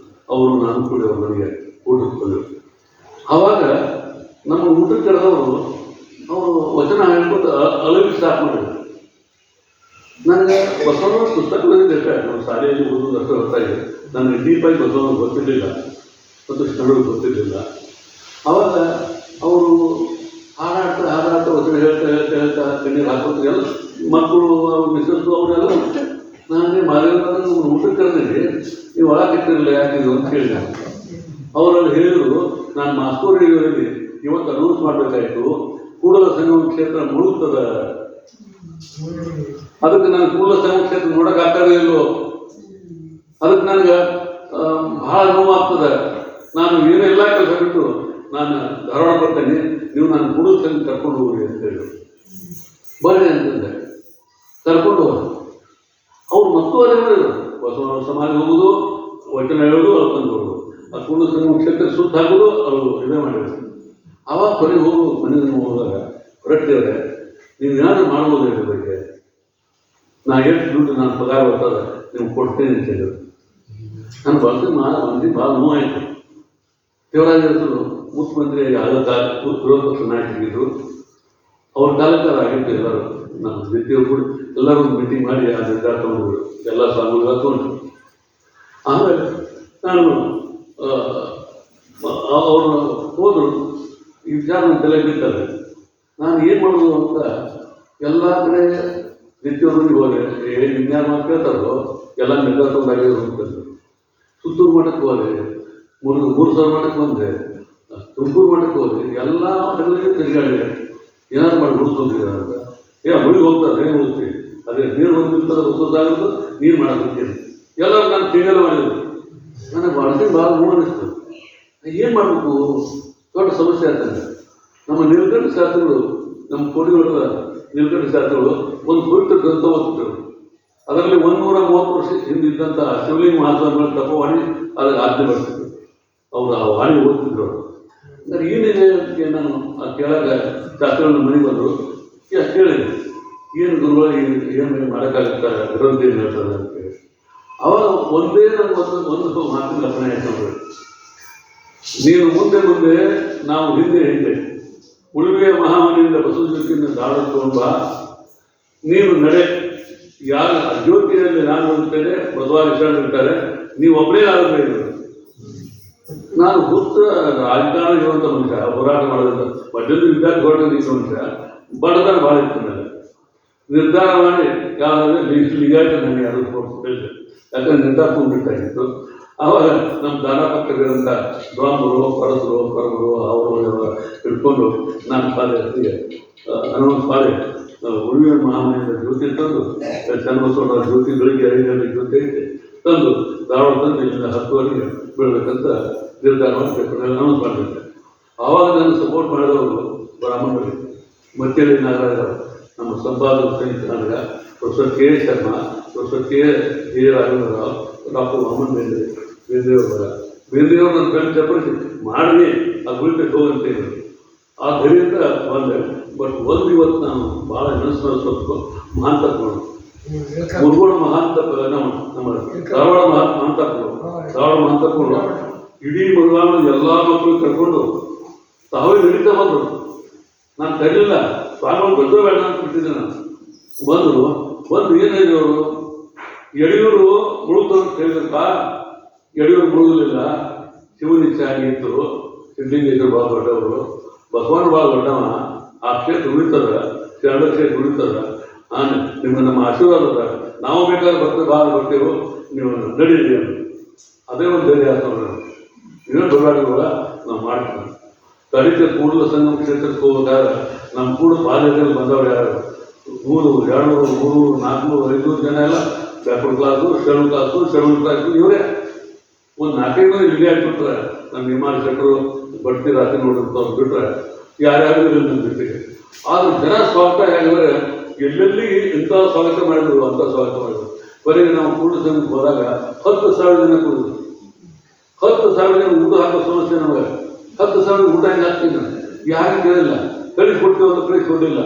ಅವರು ನಾನು ಕೂಡ ಅವರು ನನಗೆ ಊಟಕ್ಕೆ ಬಂದರು. ಆವಾಗ ನಮ್ಮ ಊಟಕ್ಕೆ ಕರೆದವರು ಅವರು ವಚನ ಹೇಳ್ಕೊಟ್ಟು ಅಳವಿ ಸ್ಟಾರ್ಟ್ ಮಾಡಿದ್ರು. ನನಗೆ ಬಸವಣ್ಣನ ಪುಸ್ತಕದಲ್ಲಿ ನಮ್ಮ ಶಾಲೆಯಲ್ಲಿ ಓದೋದು ಅಷ್ಟು ಗೊತ್ತಾಗಿದೆ. ನನಗೆ ಡೀಪಾಗಿ ಬಸವಣ್ಣ ಗೊತ್ತಿರಲಿಲ್ಲ ಮತ್ತು ಕನ್ನಡ ಗೊತ್ತಿರಲಿಲ್ಲ. ಆವಾಗ ಅವರು ಹಾಡಾಡ್ತಾ ವಚನ ಹೇಳ್ತಾ ಕಣ್ಣೀರು ಹಾಕೋದು ಎಲ್ಲ ಮಕ್ಕಳು, ಮಿಸ್ಸಸ್ಸು ಅವರೆಲ್ಲ ನಾನೇ ಮಾದೇವರನ್ನು ಊಟಕ್ಕೆ ಕರೆದಿದ್ದೆ, ನೀವು ಒಳಗಿಟ್ಟಿರಲಿಲ್ಲ ಯಾಕಿದು ಅಂತ ಹೇಳಿದೆ. ಅವರಲ್ಲಿ ಹೇಳಿದರು, ನಾನು ಮಾಸ್ಕೋ ರೇಡಿಯೋದಲ್ಲಿ ಇವತ್ತು ಅನೌನ್ಸ್ ಮಾಡಬೇಕಾಯಿತು, ಕೂಡಲ ಸಂಗಮ ಕ್ಷೇತ್ರ ಮುಳುಗ್ತದ, ಅದಕ್ಕೆ ನಾನು ಕೂಡಲ ಸಂಗಮ ಕ್ಷೇತ್ರ ನೋಡೋಕ್ಕಾಗ್ತದೆ ಇಲ್ಲೋ, ಅದಕ್ಕೆ ನನಗೆ ಭಾಳ ನೋವಾಗ್ತದೆ, ನಾನು ಏನೆಲ್ಲ ಕೆಲಸ ಬಿಟ್ಟು ನಾನು ಧಾರವಾಡ ಬರ್ತೇನೆ, ನೀವು ನಾನು ಕೂಡಲ ಸಂಘ ಕರ್ಕೊಂಡು ಹೋಗಿ ಅಂತ ಹೇಳಿದ್ರು. ಬರ್ರಿ ಅಂತಂದೆ, ಕರ್ಕೊಂಡು ಹೋಗಿ ಅವ್ರು ಮತ್ತೂ ಅದೇ ಮಾಡಿದ್ರು. ಬಸವಣ್ಣ ಸಮಾಜ ಹೋಗೋದು, ವಚನ ಹೇಳೋದು, ಅಳ್ಕೊಂಡು ಹೋಗೋದು, ಆ ಕೂಡಲ ಸಂಗಮ ಕ್ಷೇತ್ರ ಸುತ್ತ ಹಾಕೋದು, ಅವರು ಇದೇ ಮಾಡಿದ್ರು. ಆವಾಗ ಕೊನೆಗೆ ಮನೆಯಿಂದ ಹೋದಾಗ ಹೊರಟಿದ್ದಾರೆ, ನೀವು ಏನಾದರೂ ಮಾಡ್ಬೋದು ಇದ್ರ ಬಗ್ಗೆ, ನಾ ಎಷ್ಟು ದುಡ್ಡು ನಾನು ಪಗಾರ ಬರ್ತದೆ ನಿಮ್ಗೆ ಕೊಡ್ತೇನೆ ಅಂತ ಹೇಳಿದ್ರು. ನಾನು ಮನಸ್ಸಿಗೆ ಭಾಳ ನೋವಾಯಿತು. ದೇವರಾಜರು ಮುಖ್ಯಮಂತ್ರಿ ವಿರೋಧ ಪಕ್ಷ ನಾಯಕರಿದ್ದರು. ಅವ್ರ ಕಾಲಕ್ಕೆ ಆಗಿತ್ತು. ಎಲ್ಲರೂ ನಮ್ಮ ವ್ಯಕ್ತಿಯವರು ಕೂಡ ಎಲ್ಲರೂ ಮೀಟಿಂಗ್ ಮಾಡಿ ಆ ನಿರ್ಧಾರ ತಗೊಂಡ್ರು, ಎಲ್ಲ ಸ್ವಾಮಿಗಳ ತಗೊಂಡ್ರು. ಆಮೇಲೆ ನಾನು ಅವರು ಹೋದರು, ಈ ವಿಚಾರ ನನ್ನ ತಲೆ ಬಿಡ್ತಾರೆ. ನಾನು ಏನು ಮಾಡೋದು ಅಂತ ಎಲ್ಲ ಕಡೆ ನಿತ್ಯವ್ರಿಗೆ ಹೋದೆ. ಏನು ವಿಜ್ಞಾನ ಮಾತು ಕೇಳ್ತಾರೋ ಎಲ್ಲ ನಿರ್ಧಾರ ತಗೊಂಡಾಗಿದ್ರು ಅಂತಂದರು. ಸುತ್ತೂರು ಮಠಕ್ಕೆ ಹೋದೆ, 3,000 ಮಠಕ್ಕೆ ಬಂದೆ, ತುಮಕೂರು ಮಠಕ್ಕೆ ಹೋದೆ, ಎಲ್ಲ ಮಠಗಳಿಗೆ ತಿರುಗಾಡಿದೆ. ಏನಾದ್ರು ಮಾಡಿ ಉಳಿಸ್ಕೊಂಡಿದ್ದಾರೆ ಅಂತ. ಮುಳುಗಿ ಹೋಗ್ತಾರೆ, ಏನು ಉಳಿಸ್ತೀವಿ, ಅದೇ ನೀರು ಹೋಗ್ತಿರ್ತದೆ, ಉಳಿಸೋದಾಗೋದು ನೀರು ಮಾಡೋದಕ್ಕೆ ಎಲ್ಲರೂ ನಾನು ತಿಂಗಳು ಮಾಡಿದ್ರು. ನನಗೆ ಮನಸ್ಸಿಗೆ ಭಾಳ ನೋವು ಅನ್ನಿಸ್ತು. ಏನು ಮಾಡಬೇಕು, ದೊಡ್ಡ ಸಮಸ್ಯೆ ಆಗ್ತದೆ. ನಮ್ಮ ನೀಲಕಂಠ ಶಾಸ್ತ್ರಿಗಳು, ನಮ್ಮ ಕೋಡಿಗಳ ನೀಲಕಂಠ ಶಾಸ್ತ್ರಿಗಳು ಒಂದು ಪವಿತ್ರ ಗ್ರಂಥ ಓದ್ತಿದ್ರು. ಅದರಲ್ಲಿ 130 ವರ್ಷ ಹಿಂದಿದ್ದಂಥ ಶಿವಲಿಂಗ ಮಹಾಸ್ವಾಮಿಗಳ ತಪವಾಣಿ ಅದಕ್ಕೆ ಆಜ್ಞೆ ಬರ್ತಿದ್ರು. ಅವರು ಆ ವಾಣಿ ಓದ್ತಿದ್ರು. ಅಂದರೆ ಏನಿದೆ ಅದಕ್ಕೆ ನಾನು ಕೇಳಾಗ ಶಾಸ್ತ್ರಗಳ ಮನೆಗೆ ಬಂದರು, ಕೇಳಿದೆ ಏನು ಗುರುಗಳು ಏನು ಮಾಡೋಕ್ಕಾಗುತ್ತಾ, ವಿರೋಧ ಏನು ಹೇಳ್ತಾರೆ ಅಂತ ಹೇಳಿ. ಅವಾಗ ಒಂದೇ ಒಂದು ಮಾತಿನ ಕಲ್ಪನೆ ಆಯ್ತು. ನೀನು ಮುಂದೆ ನಾವು ಹಿಂದೆ ಮಾಡಿದ ಬಸವ ಜ್ಯೋತಿಯನ್ನು ದಾಳ ತಗೊಂಡು ಬಾ, ನೀನು ನಡೆ, ಯಾರು ಜ್ಯೋತಿಯಲ್ಲಿ ನಾನು ಇರ್ತೇನೆ, ಬಸವಾದಿ ಶರಣರಿರ್ತಾರೆ, ನೀವು ಒಬ್ಬರೇ ಆಗಬೇಕು. ನಾನು ಹುತ್ತ ರಾಜಕಾರಣ ಇರುವಂಥ ಮನುಷ್ಯ, ಹೋರಾಟ ಮಾಡೋದಿಲ್ಲ, ಮಧ್ಯದಲ್ಲಿ ವಿದ್ಯಾರ್ಥಿ ಹೋರಾಟ ನಿಂತ ಮನುಷ್ಯ, ಬಡತನ ಭಾಳ ಇತ್ತು ನನಗೆ. ನಿರ್ಧಾರ ಮಾಡಿ ಯಾವುದಾದ್ರೆ ಲಿಂಗಾಯತ ನನಗೆ ಯಾರು ಹೇಳಿದೆ, ಯಾಕಂದ್ರೆ ನಿರ್ಧಾರ ತುಂಬಿಟ್ಟಾಗಿತ್ತು. ಆವಾಗ ನಮ್ಮ ದಾನಪತ್ರಗಳಿಂದ ದ್ವಾಮರು, ಪರಸರು, ಪರಮರು ಅವರು ಹಿಡ್ಕೊಂಡು ನಾನು ಪಾದಯಾತ್ರೆಗೆ ಹನುಮಂತ ಪಾದೆ ಉಳಿವಿನ ಮಹಾಮನೆಯಿಂದ ಜ್ಯೋತಿ ತಂದು ಚನ್ನಬಸವಣ್ಣ ಜ್ಯೋತಿಗಳಿಗೆ 5 ಜ್ಯೋತಿ ಐತೆ ತಂದು ಧಾರವಾಡ ತಂದು ಇಲ್ಲಿಂದ 10ವರೆಗೆ ಬೀಳ್ಬೇಕಂತ ನಿರ್ಧಾರ ಮಾಡಿ ಅನೌನ್ಸ್ ಮಾಡಿದ್ದೆ. ಆವಾಗ ನಾನು ಸಪೋರ್ಟ್ ಮಾಡಿದವರು ಬ್ರಾಹ್ಮಣರಿಗೆ, ಮತ್ತೇಳಿ ನಾಗರಾಜ, ನಮ್ಮ ಸಂಪಾದಕ ಸಹಿತ ನನಗ, professor K Sharma, professor K Raghavendrarao, doctor Mohammed ಬೇಂದ್ರೆಯವರು ನನ್ನ ಕಣ್ಣು ಚಪ್ಪರಿಸಿ ಮಾಡಿ ಅದು ಉಳಿಬೇಕು ಹೋಗಂತ ಹೇಳಿದ್ರು. ಆ ಧೈರ್ಯದಿಂದ ಬಂದೆ. ಬಟ್ ಒಂದು ಇವತ್ತು ನಾನು ಭಾಳ ನೆನೆಸ್ಬೇಕು, ಮಹಾಂತತ್ವಗಳು ಮುರುಗೋಣ ಮಹಾಂತತ್ವ, ನಮ್ಮ ಧಾರವಾಡ ಮಹಾಂತತ್ವಗಳು, ಧಾರವಾಡ ಮಹಾಂತತ್ವಗಳು ಇಡೀ ಮುರುಗಾಣ ಎಲ್ಲ ಮಕ್ಕಳು ಕರ್ಕೊಂಡು ತಾವೇ ನಡೀತಾ ಬಂದರು. ನಾನು ಕರೀಲಿಲ್ಲ, ಸ್ವಾಮಿಗಳು ಬಂದು ಬೇಡ ಅಂತ ಬಿಟ್ಟಿದ್ದೆ. ನಾನು ಬಂದು ಏನಾಯ್ತು ಅವರು, ಯಡಿಯೂರು ಮುಳುಗ್ತವ್ರು ಕೇಳಿದ್ರಪ್ಪ, ಯಡಿಯೂರು ಮುಳುಗಲಿಲ್ಲ, ಶಿವನಿಚ್ಛೆ ಆಗಿತ್ತು, ಸಿದ್ಧಲಿಂಗೇಶ್ವರ ಭಾಳ ದೊಡ್ಡವರು, ಬಸವಣ್ಣ ಭಾಳ ದೊಡ್ಡವ, ಆ ಕ್ಷೇತ್ರ ಉಳಿತದ, ಶರಣ ಕ್ಷೇತ್ರ ಉಳಿತದ, ನಿಮ್ಮ ನಮ್ಮ ಆಶೀರ್ವಾದ ಅದ, ನಾವು ಬೇಕಾದ್ರೆ ಬರ್ತೇವೆ, ನೀವು ನಡೀರಿ ಅಂತ. ಅದೇ ಒಂದು ಧೈರ್ಯ ಆಗ್ತವ್ರು. ಇನ್ನೂ ಬರಲಾಗಿರುವ ನಾವು ಮಾಡ್ತೀವಿ. ಕಡಿಕೆ ಕೂಡಲ ಸಂಗಮ ಕ್ಷೇತ್ರಕ್ಕೆ ಹೋದಾಗ ನಮ್ಮ ಕೂಡ ಪಾದಯಾತ್ರೆಯಲ್ಲಿ ಬಂದವ್ರು ಯಾರು 100, 200, 300, 400, 500 ಜನ ಎಲ್ಲ ಬ್ಯಾಕ್ವರ್ಡ್ ಕ್ಲಾಸು, ಶೆಡ್ಯೂಲ್ ಕ್ಲಾಸು ಇವರೇ. ಒಂದು 4-5 ಮಂದಿ ಇಲ್ಲಿ ಹಾಕ್ಬಿಟ್ರೆ ನಮ್ಮ ವಿಮಾನ ಶೆಟ್ಟರು ಬಡ್ತಿ ರಾತ್ರಿ ನೋಡಿರ್ತವ್ರು ಬಿಟ್ರೆ ಯಾರ್ಯಾರು ಇರಲಿಲ್ಲ ನನ್ನ ಜೊತೆಗೆ. ಆದ್ರೆ ಜನ ಸ್ವಾಗತ ಹೇಗಿದ್ರೆ ಎಲ್ಲೆಲ್ಲಿ ಇಂಥ ಸ್ವಾಗತ ಮಾಡಿದ್ರು ಅಂಥ ಸ್ವಾಗತ ಮಾಡಿದ್ರು. ಬರೀ ನಾವು ಕೂಡಲ ಸಂಘಕ್ಕೆ ಹೋದಾಗ 10,000 ಜನ ಕೂಡಿದ್ರು. 10,000 ಜನ ಊಟ ಹಾಕೋ ಸಮಸ್ಯೆ ನಮಗೆ. 10,000 ಊಟ ಹೆಂಗೆ ಹಾಕ್ತೀನಿ ನಾನು, ಯಾರಿಗೆ ಕೇಳಿಲ್ಲ. ಕಳಿಸ್ಕೊಡ್ತೀವಿ ಅಂತ ಕಳಿಸ್ಕೊಡ್ಲಿಲ್ಲ.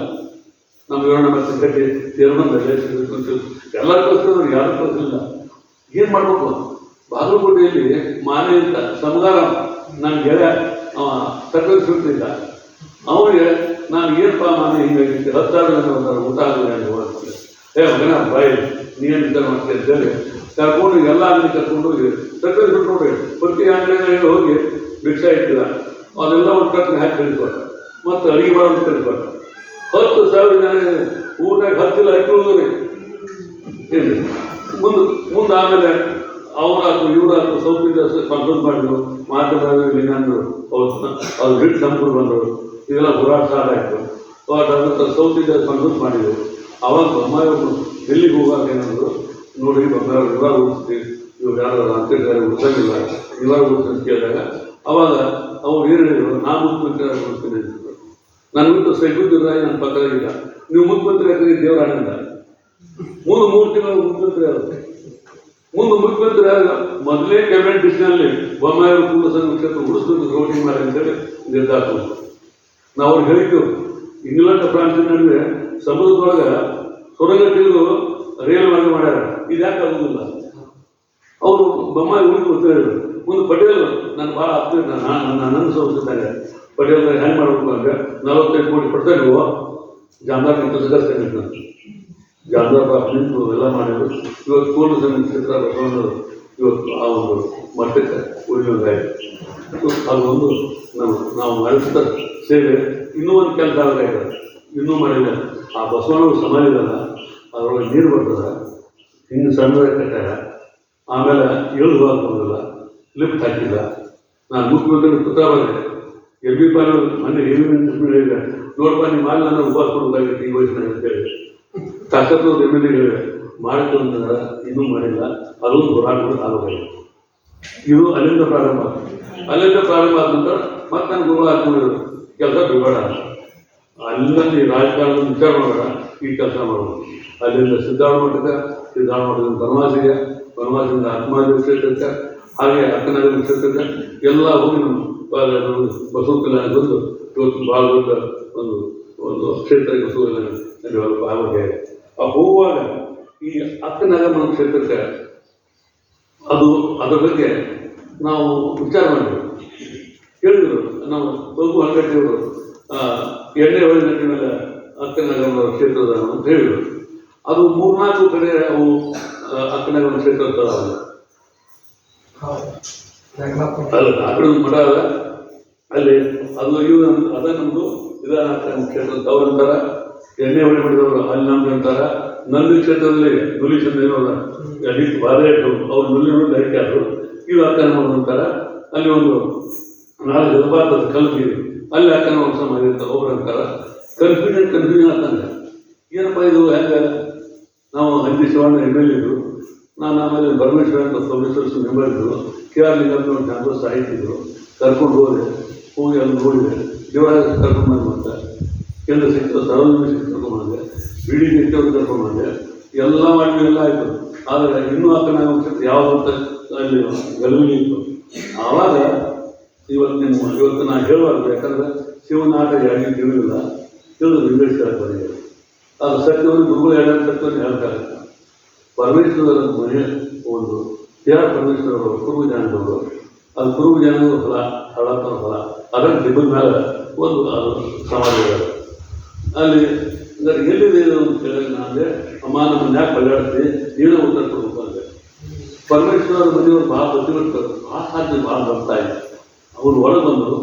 ನಮ್ಮ ವಿವರಣ ಮತ್ತೆ ಕಟ್ಟಿ ತೀರ್ಮಾನದಲ್ಲಿ ಎಲ್ಲರೂ ಕಳಿಸಿದ್ರು, ಯಾರು ಕಳಿಸಲಿಲ್ಲ. ಏನು ಮಾಡ್ಬೇಕು? ಬಾಗಲಕೋಟೆಯಲ್ಲಿ ಮಾನೆ ಅಂತ ಸಮಗಾರ ನನ್ನ ಗೆಳೆಯ ತಕಲಿಸ್ಬಿಟ್ಟಿದ್ದ. ಅವನಿಗೆ ನಾನು ಏನಪ್ಪ ಮಾನೆ ಹಿಂಗಾಗಿತ್ತು, 10,000 ಜನ ಬರ್ತಾರೆ, ಊಟ ಆಗಲ್ಲ ಅಂತ ಹೋಗ್ತಾರೆ. ಮಗನ ಬಾಯಿ ನೀನು ವಿಚಾರ ಮಾಡ್ತೀಯ ಅಂತೇಳಿ ಕರ್ಕೊಂಡು ಎಲ್ಲ ಅಂಗಡಿ ಕರ್ಕೊಂಡು ಹೋಗಿ ತಕಲಿಸ್ಬಿಟ್ಟು ನೋಡ್ರಿ. ಪ್ರತಿ ಅಂಗಡಿಯಲ್ಲಿ ಹೋಗಿ ಭಿಕ್ಷಾ ಇಟ್ಟಿದ, ಅದೆಲ್ಲ ಒಂದು ಕಟ್ಟಿ ಹಾಕಿ ಕಳಿಸ್ಕೊಟ್ಟ, ಮತ್ತು ಅಡುಗೆ ಮಾಡೋದು ಕಳಿಸ್ಕೊಟ್ಟ. 10,000 ಜನ ಊಟ ಹತ್ತಿಲ್ಲ ಹಾಕಿ ಏನು ಮುಂದೆ ಆಮೇಲೆ ಅವರಾತು ಇವರಾತು ಸೌತ್ ಇಂಡಿಯಾ ಕಾನ್ಫರೆನ್ಸ್ ಮಾಡಿದ್ರು, ಮಾತನಾಡಿದ್ರು, ಲಿಂಗಂದರು ಅವ್ರು ಹಿಟ್ಟು ಸಂಪೂರ್ಣ ಬಂದರು. ಇದೆಲ್ಲ ಹೋರಾಟ ಸ್ಟಾರ್ಟ್ ಆಯಿತು. ಅದಂತ ಸೌತ್ ಇಂಡಿಯಾ ಕಾನ್ಫರೆನ್ಸ್ ಮಾಡಿದ್ರು. ಅವಾಗ ಬೊಮ್ಮಾಯಿಯವರು ಡೆಲ್ಲಿಗೆ ಹೋಗುವಾಗ ಏನಂದ್ರು, ನೋಡಿ ಬೊಮ್ಮಾಯಿ ಇವಾಗ ಉಳಿಸ್ತೀವಿ, ಇವ್ರು ಯಾರು ಅಂತೇಳಿ ಉಳಿಸಂಗಿಲ್ಲ, ಇವಾಗ ಉಳಿಸ್ ಕೇಳಿದಾಗ ಅವಾಗ ಅವ್ರು ಏನು ಹೇಳಿದ್ರು, ನಾನು ಮುಖ್ಯಮಂತ್ರಿ ಉಳಿಸ್ತೀನಿ ಅಂತಿದ್ರು. ನನ್ನ ಬಿಟ್ಟು ಸೈಕುದ್ದಿಲ್ಲ, ನನ್ನ ಪಕ್ಕ ಇಲ್ಲ, ನೀವು ಮುಖ್ಯಮಂತ್ರಿ ಆಗ್ತೀವಿ ದೇವರಾಣಿಂದ. 3 ತಿಂಗಳು ಮುಖ್ಯಮಂತ್ರಿ ಆಗುತ್ತೆ. ಮುಂದೆ ಮುಖ್ಯಮಂತ್ರಿ ಆಗ ಮೊದಲೇ ಕ್ಯಾಬಿನೆಟ್ ಡಿಸಿಷನಲ್ಲಿ ಬೊಮ್ಮಾಯಿಯವರು ಕೂಡಲ ಸಂಘ ಕ್ಷೇತ್ರ ಉಳಿಸ್ಬೇಕು, ವೋಟಿಂಗ್ ಮಾಡಿ ಅಂತೇಳಿ ನಿರ್ಧಾರ ತಗೊಂಡು ನಾವು ಅವ್ರಿಗೆ ಹೇಳಿದ್ದು. ಇಂಗ್ಲೆಂಡ್ ಫ್ರಾನ್ಸಿನ ನಡುವೆ ಸಮುದ್ರದೊಳಗೆ ಸುರಂಗ ತಿಳಿದು ರೈಲು ಮಾರ್ಗ ಮಾಡ್ಯಾರ, ಇದು ಯಾಕೆ ಆಗುದಿಲ್ಲ? ಅವರು ಬೊಮ್ಮಾಯಿ ಉಳಿದು ಅಂತ ಹೇಳಿದ್ರು. ಮುಂದೆ ಪಟೇಲ್ ನಾನು ಭಾಳ ಆಗ್ತದೆ, ನನ್ನ ಸಂಸ್ಥೆ ಪಟೇಲ್ ಹೆಂಗೆ ಮಾಡಬೇಕು ಅಂದರೆ 45 ಕೋಟಿ ಕೊಡ್ತಾರೆ ನೀವು, ಜಾಮದಾರ್ ನಿಂತು ಸದಸ್ಯ ಜಾಮದಾರ್ ನಿಂತು ಎಲ್ಲ ಮಾಡಿದ್ರು. ಇವತ್ತು ಕೂಡಲ ಸಂಘ ಕ್ಷೇತ್ರ ಬಸವಣ್ಣರು ಇವತ್ತು ಆ ಒಂದು ಮಟ್ಟಕ್ಕೆ ಉಳಿಯೋದಾಯಿತು. ಅದೊಂದು ನಾವು ಮಾಡಿದ ಸೇವೆ. ಇನ್ನೂ ಒಂದು ಕೆಲಸ ಆಗಿದೆ, ಇನ್ನೂ ಮಾಡಿಲ್ಲ. ಆ ಬಸವಣ್ಣವ್ರ ಸಮಾಜ ಇದಲ್ಲ, ಅದರೊಳಗೆ ನೀರು ಬರ್ತದ, ಹಿಂಗೆ ಸಣ್ಣದಾಗಿ ಕಟ್ಟಾರ, ಆಮೇಲೆ ಇಳಿದು ಹೋಗೋದಿಲ್ಲ, ಲಿಫ್ಟ್ ಹಾಕಿಲ್ಲ. ನಾನು ಮುಖ್ಯಮಂತ್ರಿ ಪುತ್ರ ಬಂದೆ, ಎಲ್ ಬಿ ಪಾಲ್ ಮನೆ ಹೇಳಿದೆ, ನೋಡ್ಬಾ ನಿಮ್ಮ ಮಾಲ್ ನಾನು ಉಪವಾಸ ಕೊಡಬೇಕಾಗಿತ್ತು ಈ ವಯಸ್ಸಿನಾಗ ಅಂತೇಳಿ ತಾಕತ್ತು MLA ಮಾಡಿಕೊಂಡ್ರೆ ಇನ್ನೂ ಮಾಡಿಲ್ಲ. ಅದೊಂದು ಹೋರಾಟಗಳು ಆಗಬೇಕಾಗಿತ್ತು. ಇದು ಅಲ್ಲಿಂದ ಪ್ರಾರಂಭ ಆದ ನಂತರ ಮತ್ತೆ ನಾನು ಗುರು ಹಾಕೊಂಡಿದ್ರು, ಕೆಲಸ ಬಿಡಬೇಡ, ಅಲ್ಲಿಂದ ರಾಜಕಾರಣದ ವಿಚಾರ ಮಾಡೋಣ, ಈ ಕೆಲಸ ಮಾಡೋದು. ಅಲ್ಲಿಂದ ಸಿದ್ಧಾರ್ಥ ಮಠದಿಂದ ಬನವಾಸಿಯಿಂದ ಆತ್ಮಹತ್ಯೆ ಕ್ಷೇತ್ರಕ್ಕೆ, ಹಾಗೆ ಅಕ್ಕನಗರ ಕ್ಷೇತ್ರಕ್ಕೆ ಎಲ್ಲ ಹೋಗಿ ನಮ್ಮ ಬಸವ ಕಲ್ಯಾಣ ಬಂದು ಇವತ್ತು ಭಾಳ ದೊಡ್ಡ ಒಂದು ಕ್ಷೇತ್ರ ಬಸವ ಕಲ್ಯಾಣ ಆಗೋದೇ. ಆ ಹೋಗುವಾಗ ಈ ಅಕ್ಕನಗರ ಕ್ಷೇತ್ರಕ್ಕೆ ಅದರ ಬಗ್ಗೆ ನಾವು ವಿಚಾರ ಮಾಡಿದ್ರು, ಹೇಳಿದರು. ನಾವು ಬಗು ಹಂಗಟ್ಟಿಯವರು ಎಣ್ಣೆ ಹೊಳೆದಂಡಿ ಮೇಲೆ ಅಕ್ಕನಗರ ಕ್ಷೇತ್ರದ ಅಂತ ಹೇಳಿದರು. ಅದು 3-4 ಕಡೆ ಅವು ಅಕ್ಕನಗರ ಕ್ಷೇತ್ರ ಅಲ್ಲ, ಆ ಕಡೆ ಒಂದು ಮಠ ಅದ, ಅಲ್ಲಿ ಅದು ಇವು ಅದ ನಮ್ಮದು ಇದಾನ ಕ್ಷೇತ್ರ ಅವ್ರು ಅಂತಾರ. ಎಣ್ಣೆ ಹೊಳೆ ಮಾಡಿದವರು ಅಲ್ಲಿ ನಮ್ಗೆ ಅಂತಾರ. ನಲ್ಲಿ ಕ್ಷೇತ್ರದಲ್ಲಿ ನುಲಿ ಚಂದ್ರ ಅಲ್ಲಿ ಬಾಧೆ ಇಟ್ಟು ಅವ್ರು ನುಲಿ ನೋಡಿ ಹೈಕೆ ಆದರು. ಇವು ಅಕ್ಕನ ಅಂತಾರ. ಅಲ್ಲಿ ಒಂದು 4 ಜಲಪಾತದ ಕಲ್ಪಿದೆ, ಅಲ್ಲಿ ಅಕ್ಕನ ಒಂದು ಸಮಾಧಿ ಅಂತ ಒಬ್ರು ಅಂತಾರ. ಕನ್ಫ್ಯೂಷನ್ ಆಗ್ತಂಗ ಏನಪ್ಪ ಇದು ಹೆಂಗೆ. ನಾವು ಹಂದಿ ಶಿವಣ್ಣ MLA ಇದ್ರು, ನಾನು ಆಮೇಲೆ ಪರಮೇಶ್ವರ ಅಂತ ಪ್ರೊಫೆಸರ್ಸ್ ಮೆಂಬರ್ ಇದ್ದರು, KR ಲಿಂಗಪ್ಪ ಕ್ಯಾಂಪಸ್ ಸಾಹಿತಿದ್ರು. ಕರ್ಕೊಂಡು ಹೋಗಿ ಅಲ್ಲಿ ನೋಡಿದೆ, ದೇವರಾಜ ಕರ್ಕೊಂಡು ಬಂದೆ, ಕೇಂದ್ರ ಸಚಿವ ಸಾರ್ವಜನಿಕ ಕರ್ಕೊಂಡು ಬಂದೆ, BD ಅವ್ರು ಕರ್ಕೊಂಡು ಬಂದೆ, ಎಲ್ಲ ಮಾಡಿ ಎಲ್ಲ ಆಯಿತು. ಆದರೆ ಇನ್ನೂ ಅಕ್ಕನ ಯಾವುದು ಅಂತ ಅಲ್ಲಿ ಗಲಭೆ ಇತ್ತು. ಆವಾಗ ಇವತ್ತು ನಾನು ಹೇಳಬಾರ್ದು, ಯಾಕಂದರೆ ಶಿವನ ಆಟ ಯಾರಿಗೂ ತಿಳಿದಿಲ್ಲ, ತಿಳಿದು ವಿಂಗಡಿಸಿದಾಗ ಬಂದಿದೆ. ಅದು ಸತ್ಯವನ್ನು ಗುರುಗಳು ಹೇಳೋದು ಸತ್ಯವನ್ನು ಹೇಳ್ತಾರೆ. ಪರಮೇಶ್ವರರ ಮನೆ ಒಂದು KR ಪರಮೇಶ್ವರ ಅವರು ಕುರುಬ ಜನಾಂಗದವರು, ಅದು ಕುರುಬ ಜನಾಂಗದ ಫಲ, ಹಳಪ್ಪನ ಫಲ. ಅದರ ದಿಬ್ಬದ ಮೇಲೆ ಒಂದು ಅದು ಸಮಾಜ ಅಲ್ಲಿ ಎಲ್ಲಿದೆ ಅಂತ ಕೇಳಿದ್ರೆ ನಾನೇ ಅಮ್ಮ ನಮ್ಮನ್ನ ಯಾಕೆ ಬಳ್ಳಾಡ್ತಿ, ಏನೋ ಉತ್ತರ ಕೊಡಬೇಕು ಅಂದೆ. ಪರಮೇಶ್ವರ ಮನೆಯವರು ಭಾಳ ಪ್ರತಿಭಟರು, ಆ ಸಾಧ್ಯ ಭಾಳ ಬರ್ತಾ ಇದೆ. ಅವರು ಒಳಗೆ ಬಂದರು.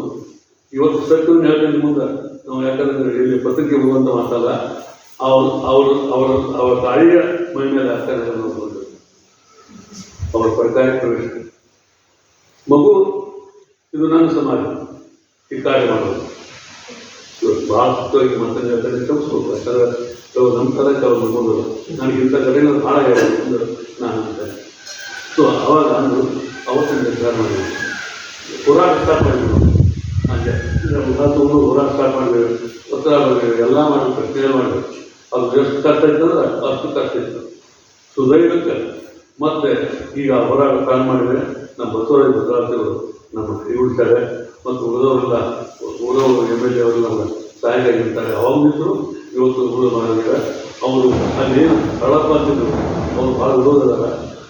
ಇವತ್ತು ಸತ್ಯವನ್ನು ಹೇಳ್ಕೊಂಡು ಮುಂದೆ ನಾವು, ಯಾಕಂದರೆ ಇಲ್ಲಿ ಪತ್ರಿಕೆ ಬರುವಂಥ ಮಾತಲ್ಲ, ಅವರ ತಾಯಿಯ ಮೈ ಮೇಲೆ ಆಗ್ತಾರೆ ಬಂದರು. ಅವರ ಸರ್ಕಾರಿ ಪ್ರವೇಶ ಮಗು, ಇದು ನನ್ನ ಸಮಾಜ, ಈ ಕಾರ್ಯ ಮಾಡೋದು ಇವತ್ತು ಭಾಳ ಸುತ್ತವಾಗಿ ಮಾತನ್ನು ಹೇಳ್ತಾರೆ. ಕ್ಷಮಿಸ್ಬೇಕು, ಯಾಕಂದರೆ ಕೆಲವು ನಮ್ಮ ಥರ ಕೆಲವು ಮಗುಗಳು ನನಗೆ ಇಂಥ ಕಡೆಯಿಂದ ಭಾಳ ಹೇಳೋದು ನಾನು ಅಂತೇನೆ. ಸೊ ಅವಾಗ ನಾನು ಅವತ್ತಿನ ನಿರ್ಧಾರ ಮಾಡಿದ್ವಿ, ಹೋರಾಟ ಸ್ಟಾರ್ಟ್ ಮಾಡಿದ್ವಿ. ಹಾಗೆ ಹೋರಾಟ ಸ್ಟಾರ್ಟ್ ಮಾಡಿದ್ವಿ, ಒತ್ತಡ ಮಾಡಿದ್ವಿ, ಎಲ್ಲ ಮಾಡಿ ಪ್ರಕ್ರಿಯೆ ಮಾಡಿದ್ವಿ. ಅದು ಎಷ್ಟು ಕಷ್ಟ ಇತ್ತಂದ್ರೆ ಅಷ್ಟು ಕಷ್ಟ ಇತ್ತು. ಸುಧೈರ್ಯಕ್ಕೆ ಮತ್ತೆ ಈಗ ಹೋರಾಟ ಸ್ಟಾರ್ಟ್ ಮಾಡಿದರೆ ನಮ್ಮ ಬಸವರಾಜ ವಿದ್ಯಾರ್ಥಿಗಳು ನಮ್ಮ ಕೈ ಉಳಿಸ್ತಾರೆ. ಮತ್ತು ಉಳಿದವರೆಲ್ಲ MLA ಅವರೆಲ್ಲ ಸಹಾಯಕಾಗಿರ್ತಾರೆ. ಅವಾಗಿದ್ದರು ಇವತ್ತು ಉಳಿದ ಮಾಡಿದ್ದಾರೆ. ಅವರು ಅಲ್ಲಿ ಹಳಪ್ಪ ಅಂತಿದ್ರು, ಅವರು ಭಾಳ ವಿರೋಧದಾರ.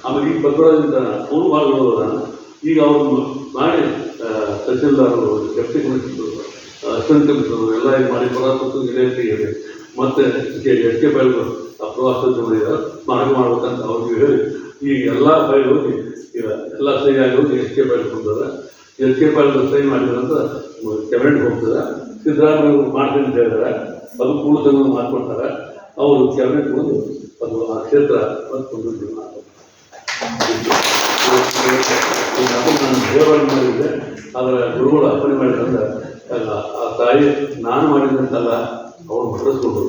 ಆಮೇಲೆ ಈಗ ಬಸವರಾಜಿಂದ ಅವರು ಭಾಳ ವಿರೋಧದಾರ. ಈಗ ಅವ್ರನ್ನು ಮಾಡಿ ತಹಸೀಲ್ದಾರರು, ಡೆಪ್ಟಿ ಕಮಿಷನರು, ಅಸಿಸ್ಟೆಂಟ್ ಕಮಿಷನರು ಎಲ್ಲ ಇದು ಮಾಡಿ ಪುರಾತತ್ವ ಇಲಾಖೆಗೆ ಮತ್ತು SK ಫೈಲ್ಗಳು ಪ್ರವಾಸೋದ್ಯಮ ಮಾಡಿದ್ದಾರೆ, ಸ್ಮಾರಕ ಮಾಡ್ಬೇಕಂತ ಅವ್ರಿಗೆ ಹೇಳಿ ಈಗ ಎಲ್ಲ ಫೈಲ್ ಹೋಗಿ ಈಗ ಎಲ್ಲ ಸಹಿ ಆಗಿ ಹೋಗಿ SK ಫೈಲ್ ಬಂದದ. SK ಫೈಲ್ ಸಹಿ ಮಾಡಿದ ನಂತರ ಕ್ಯಾಬಿನೆಟ್ ಹೋಗ್ತದೆ. ಸಿದ್ದರಾಮಯ್ಯ ಮಾಡ್ತೀನಿ ಅಂತ ಹೇಳಿದ್ದಾರೆ, ಅದು ಕೂಡತನ ಮಾಡ್ಕೊಡ್ತಾರೆ. ಅವರು ಕ್ಯಾಬಿನೆಟ್ ಬಂದು ಅದು ಆ ಕ್ಷೇತ್ರ ಮತ್ತು ನಾನು ದೇವರ ಮಾಡಿದ್ದೆ. ಅದರ ಗುರುಗಳು ಅರ್ಪಣೆ ಮಾಡಿದ್ರಂದ್ರೆ ಆ ತಾಯಿ ನಾನು ಮಾಡಿದಂತಲ್ಲ, ಅವ್ರು ಮಾಡಿಸ್ಕೊಂಡು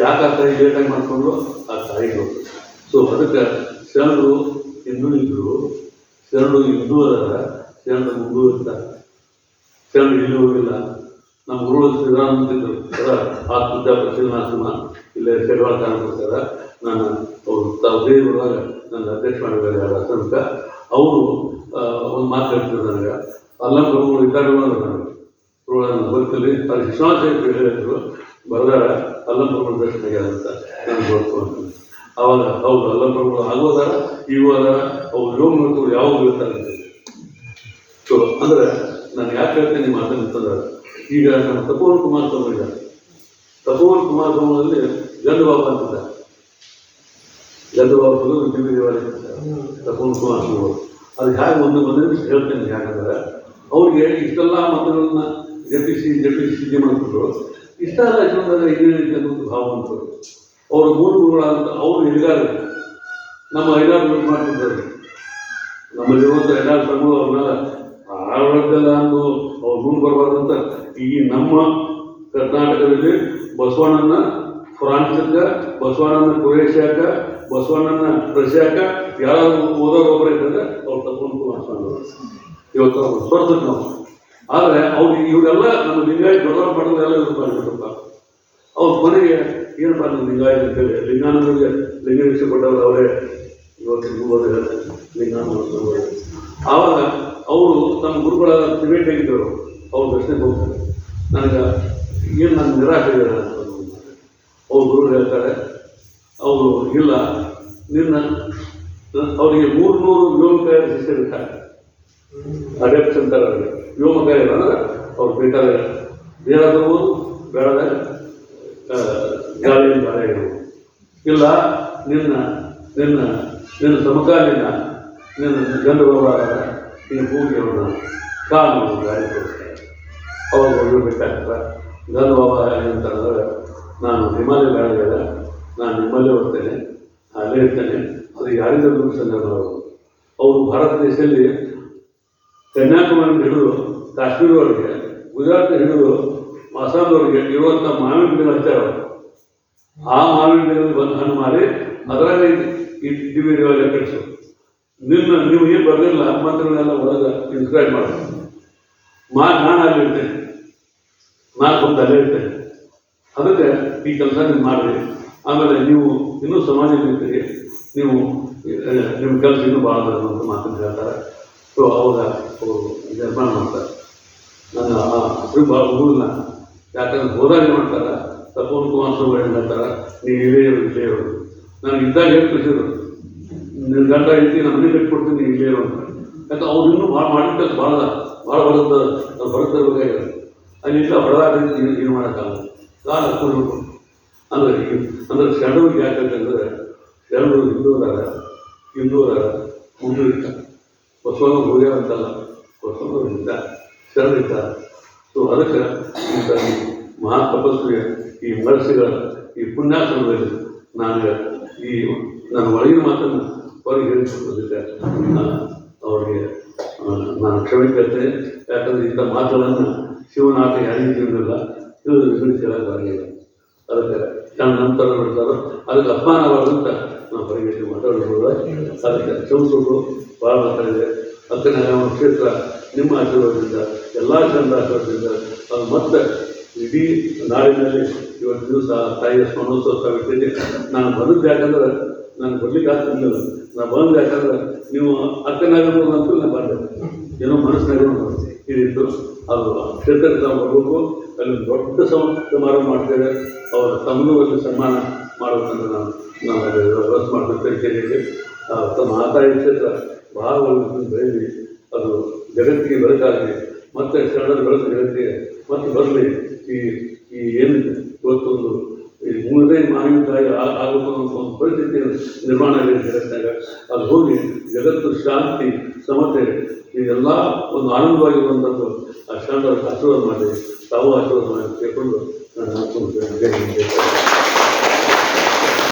ಯಾಕೆ ಆ ತಾಯಿ ಲೇಟಾಗಿ ಮಾಡಿಕೊಂಡು ಆ ತಾಯಿಗೆ ಹೋಗ್ತದೆ. ಸೊ ಅದಕ್ಕೆ ಶರಣರು ಇನ್ನೂ ಇದ್ದರು, ಶರಣರು ಇನ್ನೂ ಅದರ, ಶರಣರು ಮುಂದೂ ಇರ್ತಾರೆ. ಶರಣರು ಇಲ್ಲಿ ಹೋಗಿಲ್ಲ. ನಮ್ಮ ಗುರುಗಳು ಶ್ರೀರಾಮಂತಿದ್ರು ಅದರ ಆತ್ಮವಿದ್ಯಾಪೀಠ ಶ್ರೀನಿವಾಸಮ ಇಲ್ಲೇ ಶೆಡ್ವಾಳ ಕಾಣಕೊಡ್ತಾರೆ. ನಾನು ಅವರು ತಾವು ದೇವರೊಳಗ ನನ್ನ ಅಧ್ಯಕ್ಷ ಮಾಡಿದ್ದಾರೆ ರಾಸಾಯನಿಕ. ಅವರು ಒಂದು ಮಾತು ಹೇಳ್ತಿದ್ರು ನನಗೆ, ಅಲ್ಲ ಗುರುಗಳು ಇದ್ದಾರೆ ನನಗೆ ಗುರುಗಳನ್ನು ಬದುಕಲ್ಲಿ ಅದು ಶಿಕ್ಷಣ ಹೇಳಿದ್ರು ಬರದಾರ ಅಲ್ಲಂಪುರಗಳು ಬೆಸ್ಟ್ ಆಗ್ಯಾರ ಅಂತ ನನಗೆ ಗೊತ್ತು ಅಂತ. ಆವಾಗ ಹೌದು ಅಲ್ಲಂಪುರಗಳು ಆಗೋದಾರ ಇವು ಅದಾರ, ಅವ್ರು ಯೋಗಗಳು ಯಾವಾಗ ಇರ್ತಾರೆ. ಸೊ ಅಂದರೆ ನಾನು ಯಾಕೆ ಹೇಳ್ತೇನೆ ಮಾತನ್ನು ಅಂತಂದ್ರೆ, ಈಗ ನಮ್ಮ ತಪೋವನ್ ಕುಮಾರ್ ಸ್ವಾಮಿ ಇದ್ದಾರೆ. ತಪೋವನ್ ಕುಮಾರ್ ಸ್ವಾಮಿಯಲ್ಲಿ ಗಂಡು ಬಾಬಾ ಅಂತಿದ್ದಾರೆ. ಗಂಡು ಬಾಬು ಟಿವಿ ದೇವಾಲಯ ತಪೋವನ್ ಕುಮಾರ್ ಸ್ವಾಮಿ ಅದು ಹೇಗೆ ಒಂದು ನಿಮಿಷ ಹೇಳ್ತೇನೆ. ಯಾಕಂದ್ರೆ ಅವ್ರಿಗೆ ಇಷ್ಟೆಲ್ಲ ಮತಗಳನ್ನ ಜಪಿಸಿ ಮಾಡ್ತಿದ್ರು. ಇಷ್ಟ ಅಲ್ಲ ಜೀವನದಾಗ ಏನೇನೈತೆ ಅನ್ನೋದು ಭಾವ ಅಂತರು. ಅವರು ಮೂಲಗಳಾದಂಥ ಅವರು ಹಿರಿಗಾರ ನಮ್ಮ ಐದಾರು ಮಾಡ್ತಿದ್ದಾರೆ. ನಮ್ಮಲ್ಲಿರುವಂಥ ಎಲ್ಲಾರು ಸಂಘ ಅವ್ರನ್ನೆಲ್ಲ ಆಡಳಿತಲ್ಲ ಅಂದು ಅವ್ರು ಮುಂದೆ ಬರಬಾರ್ದಂತ ಈ ನಮ್ಮ ಕರ್ನಾಟಕದಲ್ಲಿ ಬಸವಣ್ಣನ ಫ್ರಾನ್ಸಕ್ಕೆ, ಬಸವಣ್ಣನ ಕ್ರೊಯೇಷಿಯಾಕ, ಬಸವಣ್ಣನ ರಷ್ಯಾಕ ಯಾರಾದ್ರು ಓದೋರು ಒಬ್ಬರ ಇದ್ದರೆ ಅವ್ರು ತಗೊಂಡು ಮಾಡ್ಕೊಂಡು ಇವತ್ತು ಅವ್ರು ಸ್ವರ್ಧಕ್ಕೆ ನಾವು. ಆದರೆ ಅವ್ರಿಗೆ ಇವರೆಲ್ಲ ನಮ್ಮ ಲಿಂಗಾಯತ್ ದೊಡ್ಡವ್ರು ಮಾಡೋದು ಎಲ್ಲ ಇದು ಮಾಡಿಬಿಟ್ಟಪ್ಪ. ಅವ್ರ ಕೊನೆಗೆ ಏನು ಮಾಡಿದ್ರು ಲಿಂಗಾಯತ್ ಅಂತೇಳಿ ಲಿಂಗಾನಂದರಿಗೆ ಲಿಂಗ ವಿಷಯ ಕೊಟ್ಟವರು ಅವರೇ ಇವತ್ತು ಓದೋದು ಹೇಳ್ತಾರೆ ಲಿಂಗಾನಂದ. ಆವಾಗ ಅವರು ತಮ್ಮ ಗುರುಗಳ ಡಿಬೇಟ್ ಆಗಿದ್ದರು. ಅವ್ರು ಪ್ರಶ್ನೆಗೆ ಹೋಗ್ತಾರೆ, ನನಗೆ ಏನು ನನ್ನ ನಿರಾಶೆ ಇದೆ ಅಂತ ಅವ್ರ ಗುರುಗಳು ಹೇಳ್ತಾರೆ. ಅವರು ಇಲ್ಲ ನಿನ್ನ ಅವರಿಗೆ 300 ವ್ಯೋಮಕಾಯ ಶಿಷ್ಯರಿರ್ತಾರೆ. ಅಡೆಪ್ಟ್ಸ್ ಅಂತಾರೆ ಅವ್ರಿಗೆ. ವ್ಯೋಮಕಾಯ ಅಂದ್ರೆ ಅವ್ರು ಬೇಕಾದ್ರೆ ಬೇರೆ ತರ್ಬೋದು, ಬೆಳೆದಾಗ ಗಾಳಿಯಲ್ಲಿ ಗಾಳಿಯಾಗಿರ್ಬೋದು, ಇಲ್ಲ ನಿನ್ನ ನಿನ್ನ ನಿನ್ನ ಸಮಕಾಲೀನ ನಿನ್ನ ಗಂಧವಾದ ನಿನ್ನ ಭೂಮಿಯವನ್ನ ಕಾಲು ಗಾಳಿ ಕೊಡ್ತಾರೆ. ಅವಾಗ ಹೋಗಿರ್ಬೇಕಾಗ್ತದೆ. ಗಂಧವಾದ ಏನಂತಂದ್ರೆ ನಾನು ನಿಮ್ಮಲ್ಲೇ ಬೆಳೆದಾಗ ನಾನು ನಿಮ್ಮಲ್ಲೇ ಬರ್ತೇನೆ, ಅಲ್ಲೇ ಇರ್ತೇನೆ. ಅದು ಯಾರಿಂದ ಸಂದರ್ಭ ಅವರು ಭಾರತ ದೇಶದಲ್ಲಿ ಕನ್ಯಾಕುಮಾರಿ ಹಿಡಿದು ಕಾಶ್ಮೀರವರೆಗೆ, ಗುಜರಾತ್ ಹಿಡಿದು ಅಸ್ಸಾಂವರೆಗೆ ಇರುವಂಥ ಮಾವಿನ ಗಿಡ ಹಚ್ಚಾರ. ಆ ಮಾವಿನ ಗಿಡದಲ್ಲಿ ಬಂದು ಹಣ್ಣು ಮಾರಿ ಅದರಾಗ ಈ ಡಿವಿಡಿಯೆಲ್ಲ ಕಳಿಸು. ನೀವು ಏನು ಬರಲಿಲ್ಲ ಮಂತ್ರಗಳೆಲ್ಲ ಒಳಗೆ ಇನ್ಸ್ಕ್ರೈಬ್ ಮಾಡೋದು. ನಾನು ಅಲ್ಲಿ ಇರ್ತೇನೆ, ನಾನು ಬಂದು ಅಲ್ಲೇ ಇರ್ತೇನೆ. ಅದಕ್ಕೆ ಈ ಕೆಲಸ ನೀವು ಮಾಡಿರಿ. ಆಮೇಲೆ ನೀವು ಇನ್ನೂ ಸಮಾಜದಲ್ಲಿ ಇರ್ತೀರಿ, ನೀವು ನಿಮ್ಮ ಕೆಲಸ ಇನ್ನೂ ಭಾಳ ಅಂತ ಮಾತನ್ನು ಹೇಳ್ತಾರೆ. ಸೊ ಅವಾಗ ಅವರು ನಿರ್ಮಾಣ ಮಾಡ್ತಾರೆ. ನನ್ನ ಆ ಹೆಸರು ಭಾಳ ಹೋಗಿಲ್ಲ, ಯಾಕಂದ್ರೆ ಹೋದಾಗ ಏನು ಮಾಡ್ತಾರೆ, ತಪ್ಪೊಂದು ಕುಮಾರಸ್ವಾಮಿ ಏನು ಹೇಳ್ತಾರೆ, ನೀವು ಇಲ್ಲೇ ಇರೋದು. ನಾನು ಇದ್ದಾಗ ಏನು ಕಳಿಸಿದ್ರು, ನಿನ್ನ ಗಂಡ ಐತಿ ನಾನು ಮನೆ ಕಟ್ಕೊಡ್ತೀನಿ, ನೀವು ಇಲ್ಲೇ ಇರೋ ಅಂತ. ಯಾಕೆ ಅವ್ರು ಇನ್ನೂ ಭಾಳ ಮಾಡಿದ ಕೆಲಸ ಭಾಳ ಹೊರತರಬೇಕಾಗಿದೆ. ಅಲ್ಲಿಲ್ಲ ಹೊರದಾಗ ಏನು ಮಾಡೋಕ್ಕಾಗಲ್ಲ. ಕಾಲ ಹಾಕ್ಕೊಂಡು ಅಂದ್ರೆ ಶರಣರಿಗೆ ಯಾಕಂತಂದ್ರೆ ಶರಣರು ಹಿಂದೂರಾಗ ಮುಂದೆ ಇರ್ತಾರೆ. ಬಸವಣ್ಣ ಹೋಗ್ಯಾರ ಅಂತಲ್ಲ, ಬಸವಣ್ಣವ್ರು ಇದ್ದ ಶರಣರಿದ್ದಾರೆ. ಸೊ ಅದಕ್ಕೆ ಇಂಥ ಮಹಾ ತಪಸ್ವಿಯ ಈ ಮನಸ್ಸುಗಳ ಈ ಪುಣ್ಯಾಶ್ರಮದಲ್ಲಿ ನಾನು ನನ್ನ ಒಳಗಿನ ಮಾತನ್ನು ಹೊರಗೆ ಹೇಳಿಕೊಡೋದಕ್ಕೆ ಅವರಿಗೆ ನಾನು ಕ್ಷಮೆ ಕೇಳ್ತೇನೆ. ಯಾಕಂದರೆ ಇಂಥ ಮಾತುಗಳನ್ನು ಶಿವನಾಥ ಯಾರಿಗೂ ತಿಳಿದಿಲ್ಲ, ತಿಳಿದು ಹೇಳೋಕ್ಕಾಗಲಿಲ್ಲ. ಅದಕ್ಕೆ ನನ್ನ ನಂತರ ಬಿಡ್ತಾರೋ ಅದಕ್ಕೆ ಅಪಮಾನವಾದಂಥ ನಾವು ಹೊರಗೆ ಮಾತಾಡಬಹುದು. ಅದಕ್ಕೆ ಕ್ಷಮಿಸೋದು ಭಾಳ ಮಾತಾಡಿದೆ. ಅದಕ್ಕೆ ನಮ್ಮ ಕ್ಷೇತ್ರ ನಿಮ್ಮ ಆಶೀರ್ವಾದದಿಂದ, ಎಲ್ಲ ಜನರ ಆಶೀರ್ವಾದದಿಂದ ಅದು ಮತ್ತೆ ಇಡೀ ನಾಡಿನಲ್ಲಿ ಇವತ್ತು ದಿವಸ ತಾಯಿಯ ಸ್ಮರಣೋತ್ಸವ ಇಟ್ಟಿದ್ದೆ. ನಾನು ಬಂದದ್ದು ಯಾಕಂದ್ರೆ ನಾನು ಬರ್ಲಿಕ್ಕೆ ಆಗ್ತಿರ್ಲಿಲ್ಲ. ನಾನು ಬಂದು ಯಾಕಂದ್ರೆ ನೀವು ಅಕ್ಕನಾಗಬಹುದು ಅಂತೂ ನಾನು ಬಂದೆ, ಏನೋ ಮನಸ್ಸಿನಾಗ ಇದಿತ್ತು. ಅದು ಕ್ಷೇತ್ರಕ್ಕೆ ನಾವು ಬರಬೇಕು, ಅಲ್ಲಿ ದೊಡ್ಡ ಸಮಾರಂಭ ಮಾಡ್ತೇವೆ. ಅವರ ತಮ್ಮನೂ ಅಲ್ಲಿ ಸನ್ಮಾನ ಮಾಡಬೇಕಂದ್ರೆ ನಾವು ಅಲ್ಲಿ ವ್ಯವಸ್ಥೆ ಮಾಡ್ಬೇಕು. ಕೇಳಿದ್ದೆ ತಮ್ಮ ಆದಾಯ ಕ್ಷೇತ್ರ ಭಾಳ ಬೆಳೀಲಿ, ಅದು ಜಗತ್ತಿಗೆ ಬೆಳಕಾಗಲಿ, ಮತ್ತು ಶರಣರ ಬೆಳಕು ಜಗತ್ತಿಗೆ ಮತ್ತು ಬರಲಿ. ಈ ಏನಿದೆ ಇವತ್ತೊಂದು ಈ ಮೂರನೇ ಮಾನವೀಯತಾಯಿ ಆಗಬೇಕು ಅನ್ನೋ ಒಂದು ಪರಿಸ್ಥಿತಿ ನಿರ್ಮಾಣ ಆಗಿದೆ ಜಗತ್ತಿನಾಗ. ಅದು ಹೋಗಿ ಜಗತ್ತು ಶಾಂತಿ ಸಮತೆ ಇದೆಲ್ಲ ಒಂದು ಆನಂದವಾಗಿರುವಂಥದ್ದು ಆ ಶರಣರ ಆಶೀರ್ವಾದ ಮಾಡಿ